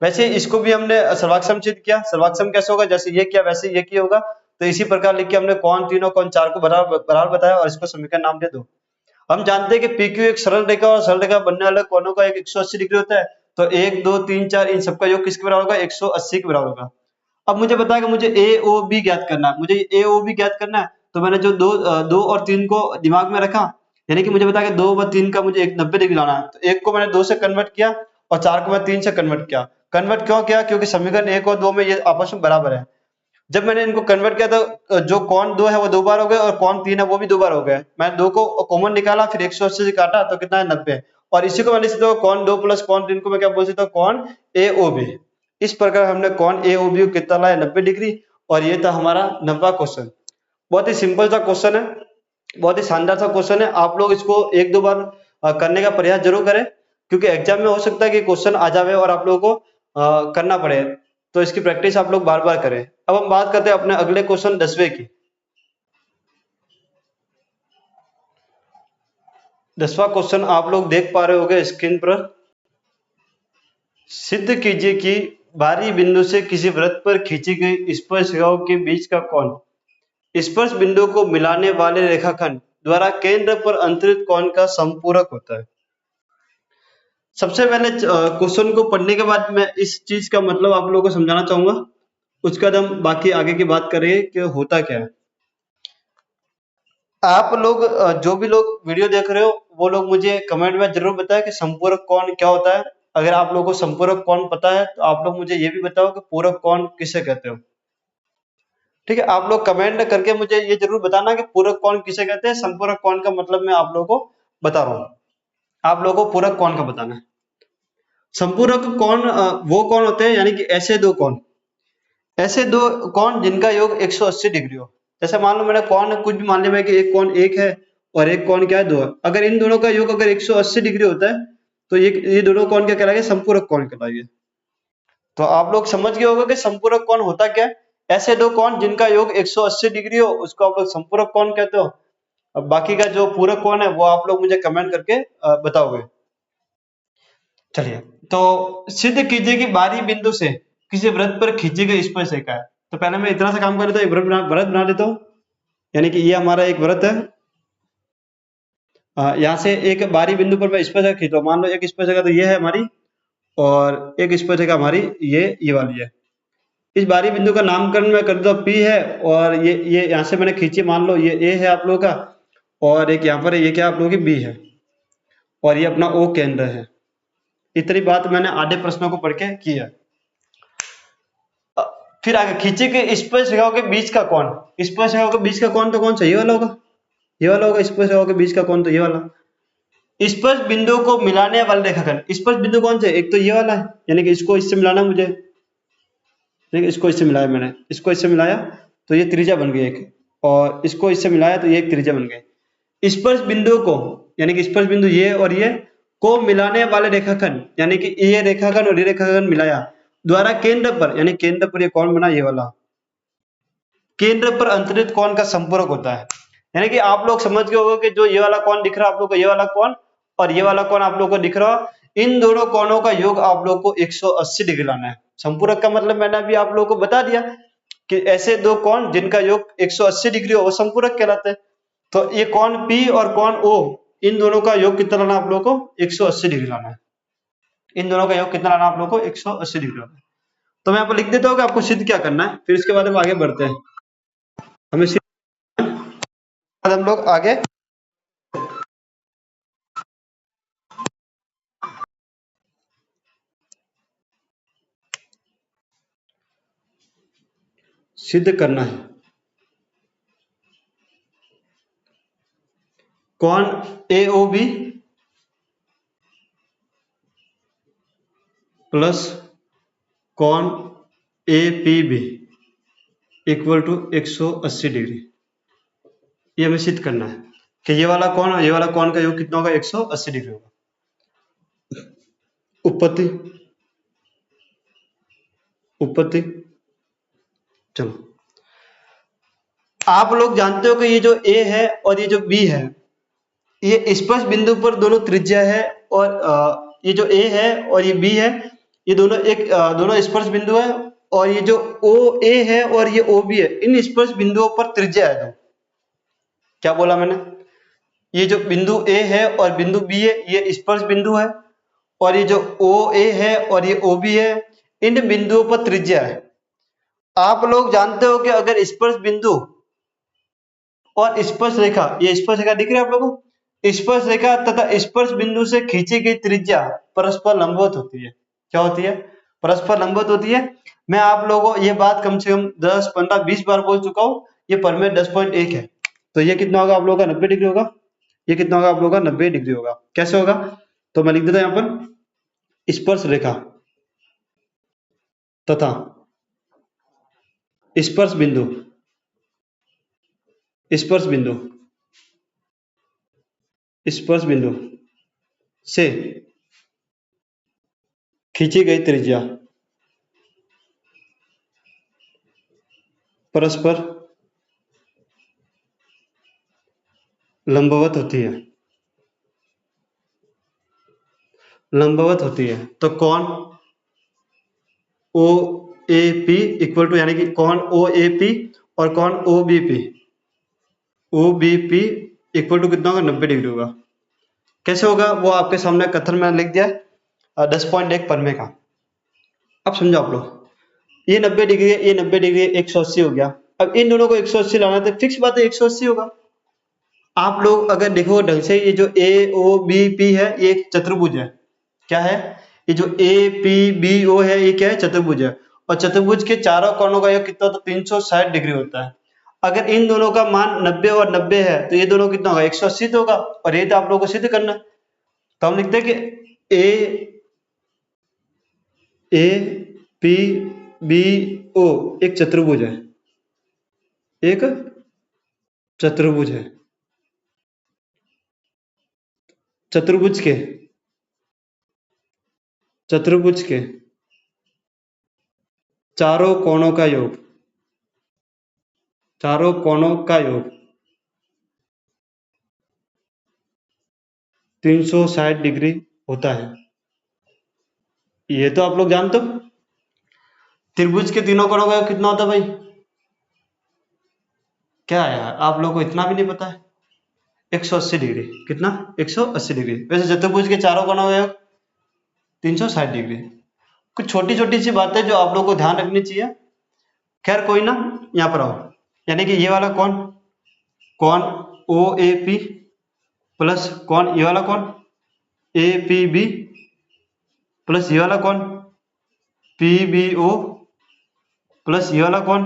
वैसे इसको भी हमने सर्वाक्षम सिद्ध किया। सर्वाक्षम कैसे होगा, जैसे ये किया वैसे ये किया होगा। तो इसी प्रकार लिख के हमने कौन 3 और कौन 4 को बराबर बताया और इसको समीकरण नाम दे दो। हम जानते हैं कि PQ एक सरल रेखा और सरल रेखा बनने वाले कोणों का एक 180 डिग्री होता है। तो 1 2 3 4 इन सबका योग किसके बराबर होगा, 180 के बराबर होगा। अब मुझे पता है कि मुझे AOB ज्ञात करना है, मुझे AOB ज्ञात करना है। तो मैंने जो 2 और 3 को दिमाग में रखा, यानी कि मुझे पता है कि 2 व 3 का मुझे 90 डिग्री लाना है। तो 1 को मैंने 2 से कन्वर्ट किया और 4 को मैं 3 से कन्वर्ट किया। कन्वर्ट क्यों किया, क्योंकि समीकरण 1 और 2 में ये आपस में बराबर है। जब मैंने इनको कन्वर्ट किया तो जो कौन 2 है वो 2 बार हो गए और कौन 3 है वो भी 2 बार हो गए। मैं 2 को कॉमन निकाला, फिर 180 से काटा तो कितना है 90। और इसी को मैं लिख सकता हूँ कौन 2 प्लस कौन 3 को मैं क्या बोल सकता हूँ, कौन AOB। इस प्रकार हमने कौन AOB को कितना लाया, 90 डिग्री। और ये था हमारा 90वां क्वेश्चन। बहुत ही सिंपल सा क्वेश्चन है, बहुत ही शानदार सा क्वेश्चन है। आप लोग इसको 1-2 बार करने का प्रयास जरूर करें, क्योंकि एग्जाम में हो सकता है कि क्वेश्चन आ जावे और आप लोगों को करना पड़े। तो इसकी प्रैक्टिस आप लोग बार बार करें। अब हम बात करते हैं अपने अगले क्वेश्चन 10वें की। 10वां क्वेश्चन आप लोग देख पा रहे होंगे स्क्रीन पर। सिद्ध कीजिए कि बाहरी बिंदु से किसी वृत्त पर खींची गई स्पर्शरेखाओं के बीच का कोण स्पर्श बिंदु को मिलाने वाले रेखाखंड द्वारा केंद्र पर अंतरित कोण का समपूरक होता है। सबसे पहले क्वेश्चन को पढ़ने के बाद मैं इस चीज का मतलब आप लोगों को समझाना चाहूंगा। उसके बाद हम बाकी आगे की बात करेंगे कि होता क्या है। आप लोग जो भी लोग वीडियो देख रहे हो वो लोग मुझे कमेंट में जरूर बताएं कि संपूरक कोण क्या होता है। अगर आप लोगों को संपूरक कोण पता है तो आप लोग मुझे ये भी बताओ कि पूरक कोण किसे कहते हो। ठीक है, आप लोग कमेंट करके मुझे ये जरूर बताना कि पूरक कोण किसे कहते हैं। संपूरक कोण का मतलब मैं आप लोगों को बता रहा हूँ, आप लोगों को पूरक कोण का बताना है। संपूरक कोण वो कोण होते हैं, यानी कि ऐसे दो कोण जिनका योग 180 डिग्री हो। जैसे मान लो मैंने कोण कुछ भी मान लिया कि एक कोण 1 है और एक कोण क्या है 2 है। अगर इन दोनों का योग अगर 180 डिग्री होता है तो ये दोनों कोण क्या कहलाएंगे, संपूरक कोण कहलाएंगे। तो आप लोग समझ गए होंगे कि संपूरक कोण होता क्या है। ऐसे दो कोण जिनका योग 180 डिग्री हो उसको आप लोग संपूरक कोण कहते हो। अब बाकी का जो पूरक कोण है वो आप लोग मुझे कमेंट करके बताओगे। चलिए, तो सिद्ध कीजिए कि बाहरी बिंदु से किसी वृत्त पर खींची गई स्पर्शरेखा है। तो पहले मैं इतना सा काम कर लेता हूँ, एक वृत्त बना लेता हूँ। यानी कि ये हमारा एक वृत्त है। यहाँ से एक बाहरी बिंदु पर मैं स्पर्शरेखा खींचता हूँ। मान लो एक स्पर्शरेखा तो ये है हमारी, और एक स्पर्शरेखा हमारी ये वाली है। इस बाहरी बिंदु का नामकरण मैं कर देता हूँ P है, और ये यहाँ से मैंने खींची, मान लो ये A है आप लोगों का, और एक यहाँ पर है, ये क्या आप लोगों की B है, और ये अपना O केंद्र है। इतनी बात मैंने आधे प्रश्नों को पढ़ के की है। फिर आगे खींचे के स्पर्श रेखाओं के बीच का कोण, स्पर्श रेखाओं के बीच का कोण तो कौन सा, ये वाला होगा, ये वाला होगा। स्पर्श रेखाओं के बीच का कोण तो ये वाला। स्पर्श बिंदु को मिलाने वाले रेखाखंड, स्पर्श बिंदु कौन से, एक तो ये वाला है, यानी कि इसको इससे मिलाना मुझे। ठीक है, इसको इससे मिलाया मैंने, इसको इससे मिलाया तो ये त्रिज्या बन गई एक, और इसको इससे मिलाया तो ये एक त्रिज्या बन गई। स्पर्श बिंदु को, यानी कि स्पर्श बिंदु ये और ये को मिलाने वाले रेखाखंड, यानी कि ये रेखाखंड और ये रेखाखंड मिलाया द्वारा केंद्र पर, यानी केंद्र पर ये कौन बना, ये वाला केंद्र पर अंतरित कोण का संपूरक होता है। यानी कि आप लोग समझ गए होंगे कि जो ये वाला कोण दिख रहा है आप लोग को, ये वाला कोण और ये वाला कोण आप लोग को दिख रहा है, इन दोनों कोणों का योग आप लोग को 180 डिग्री लाना है। संपूरक का मतलब मैंने अभी आप लोगों को बता दिया कि ऐसे दो कोण जिनका योग 180 डिग्री हो वो संपूरक कहलाते हैं। तो ये कोण P और कोण O, इन दोनों का योग कितना लाना आप लोगों को, 180 डिग्री लाना है। इन दोनों का योग कितना लाना आप लोगों को, 180 डिग्री लाना है। तो मैं यहाँ पर लिख देता हूँ कि आपको सिद्ध क्या करना है, फिर इसके बाद हम आगे बढ़ते हैं। हमें हम लोग आगे सिद्ध करना है। कौन AOB प्लस कौन APB इक्वल टू 180 डिग्री। ये हमें सिद्ध करना है कि ये वाला कौन और ये वाला कौन का योग कितना होगा, 180 डिग्री होगा। उत्पत्ति चलो, आप लोग जानते हो कि ये जो A है और ये जो B है, ये स्पर्श बिंदु पर दोनों त्रिज्या है, और ये जो A है और ये B है, ये दोनों दोनों स्पर्श बिंदु है, और ये जो OA है और ये OB है, इन स्पर्श बिंदुओं पर त्रिज्या है दो। क्या बोला मैंने? ये जो बिंदु A है और बिंदु B है, ये स्पर्श बिंदु है, और ये जो OA है और ये OB है, इन बिंदुओं पर त्रिज्या है। आप लोग जानते हो कि अगर स्पर्श बिंदु और स्पर्श रेखा, ये स्पर्श रेखा दिख रही है आप लोगों को, स्पर्श रेखा तथा स्पर्श बिंदु से खींची गई त्रिज्या परस्पर लंबवत होती है। क्या होती है? परस्पर लंबवत होती है। मैं आप लोगों को ये बात कम से कम 10, 15, 20 बार बोल चुका हूँ। ये प्रमेय 10.1 है, तो ये कितना होगा आप लोगों का? 90 डिग्री होगा। ये कितना होगा आप लोगों का? 90 डिग्री होगा। कैसे होगा? तो मैं लिख देता हूं यहाँ पर, स्पर्श रेखा तथा स्पर्श बिंदु से खींची गई त्रिज्या परस्पर लंबवत होती है। तो कौन OAP इक्वल टू, यानी कि कौन OAP और कौन OBP इक्वल टू कितना होगा? 90 डिग्री होगा। कैसे होगा वो आपके सामने कथन में लिख दिया है 10.1 प्रमेय का। अब समझो आप लोग, ये 90 डिग्री है, ये 90 डिग्री है, 180 हो गया। अब इन दोनों को 180 लाना है तो फिक्स बात है 180 होगा। आप लोग अगर देखो ढंग से, ये जो AOBP है ये एक चतुर्भुज है। क्या है? ये जो APBO है ये क्या है? चतुर्भुज है, और चतुर्भुज के चारों कोणों का योग कितना होता है? 360 डिग्री होता है। अगर इन दोनों का मान 90 और 90 है तो ये दोनों कितना होगा? 180 तो होगा, और ये तो आप लोगों को सिद्ध करना है। तो हम लिखते हैं कि APBO एक चतुर्भुज है, एक चतुर्भुज है। चतुर्भुज के चारों कोणों का योग 360 डिग्री होता है। ये तो आप लोग जानते हो। त्रिभुज के तीनों कोणों का योग कितना होता है भाई? क्या है यार, आप लोगों को इतना भी नहीं पता है? 180 डिग्री। कितना? 180 डिग्री। वैसे चतुर्भुज के चारों कोणों का योग 360 डिग्री। कुछ छोटी छोटी सी बातें जो आप लोगों को ध्यान रखनी चाहिए। खैर कोई ना, यहाँ पर आओ। यानी कि ये वाला कौन OAP प्लस कौन ये वाला कौन APB प्लस ये वाला कौन PBO प्लस ये वाला कौन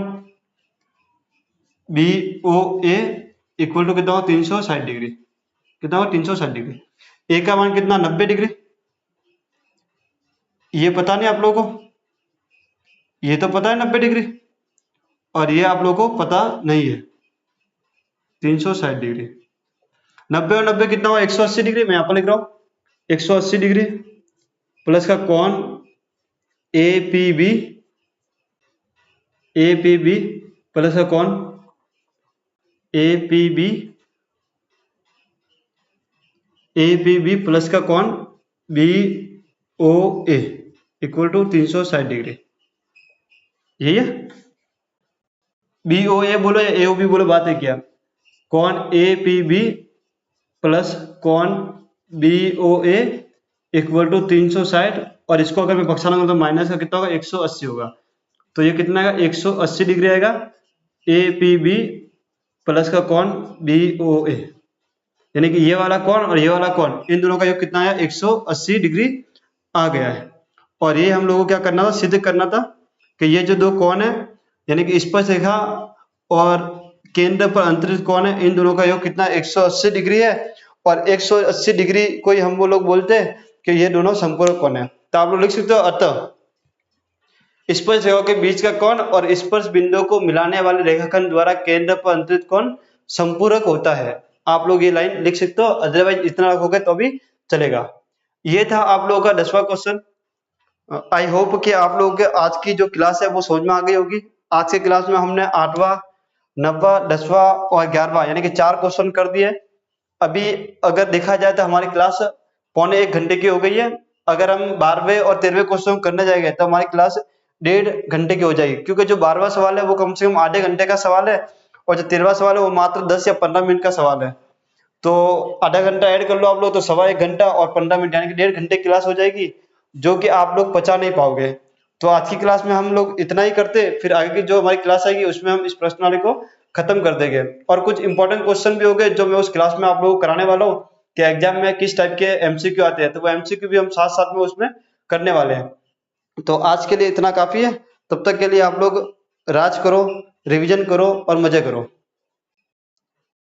BOA इक्वल टू कितना हो? 360 डिग्री। कितना हो? 360 डिग्री। ए का मान कितना? 90 डिग्री। ये पता नहीं आप लोगों को? ये तो पता है 90 डिग्री, और ये आप लोगों को पता नहीं है 360 डिग्री। 90 और 90 कितना हुआ? 180 डिग्री। मैं यहाँ पर लिख रहा हूँ 180 डिग्री प्लस का कौन APB प्लस का कौन APB प्लस का कौन BOA इक्वल टू 360 डिग्री। यही है। BOA बोलो या AOB बोलो, बात है क्या? कौन APB प्लस कौन BOA इक्वल टू 360, और इसको अगर मैं भक्षाना करूं तो माइनस का कितना होगा? 180 होगा। तो ये कितना आएगा? 180 डिग्री आएगा। APB प्लस का कौन BOA, यानी कि ये वाला कौन और ये वाला कौन, इन दोनों का योग कितना आया? 180 डिग्री आ गया है। और ये हम लोगों को क्या करना था? सिद्ध करना था कि ये जो दो कोण है, यानी कि स्पर्श रेखा और केंद्र पर अंतरित कोण है, इन दोनों का योग कितना? 180 डिग्री है। और 180 डिग्री कोई हम वो लोग बोलते हैं कि ये दोनों संपूरक कोण है। तो आप लोग लिख सकते हो अतः स्पर्श रेखाओं के बीच का कोण और स्पर्श बिंदुओं को मिलाने वाले रेखाखंड द्वारा केंद्र पर अंतरित कोण संपूरक होता है। आप लोग ये लाइन लिख सकते हो, अदरवाइज इतना रखोगे तो भी चलेगा। ये था आप लोगों का 10वां क्वेश्चन। आई होप कि आप लोगों के आज की जो क्लास है वो समझ में आ गई होगी। आज के क्लास में हमने 8वां, 9वां, 10वां और 11वां यानी कि 4 क्वेश्चन कर दिए। अभी अगर देखा जाए तो हमारी क्लास पौने 1 घंटे की हो गई है। अगर हम 12वें और 13वें क्वेश्चन करने जाएंगे तो हमारी क्लास 1.5 घंटे की हो जाएगी, क्योंकि जो 12वां सवाल है वो कम से कम आधे घंटे का सवाल है और जो 13वां सवाल है वो मात्र 10 या 15 मिनट का सवाल है। तो आधा घंटा ऐड कर लो आप लोग तो 1.25 घंटा और 15 मिनट यानी कि 1.5 घंटे की क्लास हो जाएगी, जो कि आप लोग पचा नहीं पाओगे। तो आज की क्लास में हम लोग इतना ही करते, फिर आगे की जो हमारी क्लास आएगी उसमें हम इस प्रश्नावली को खत्म कर देंगे और कुछ इंपॉर्टेंट क्वेश्चन भी होंगे जो मैं उस क्लास में आप लोगों को कराने वाला हूँ कि एग्जाम में किस टाइप के एमसीक्यू आते हैं, तो वो एमसीक्यू भी हम साथ साथ में उसमें करने वाले हैं। तो आज के लिए इतना काफी है, तब तक के लिए आप लोग राज करो, रिवीजन करो और मजे करो।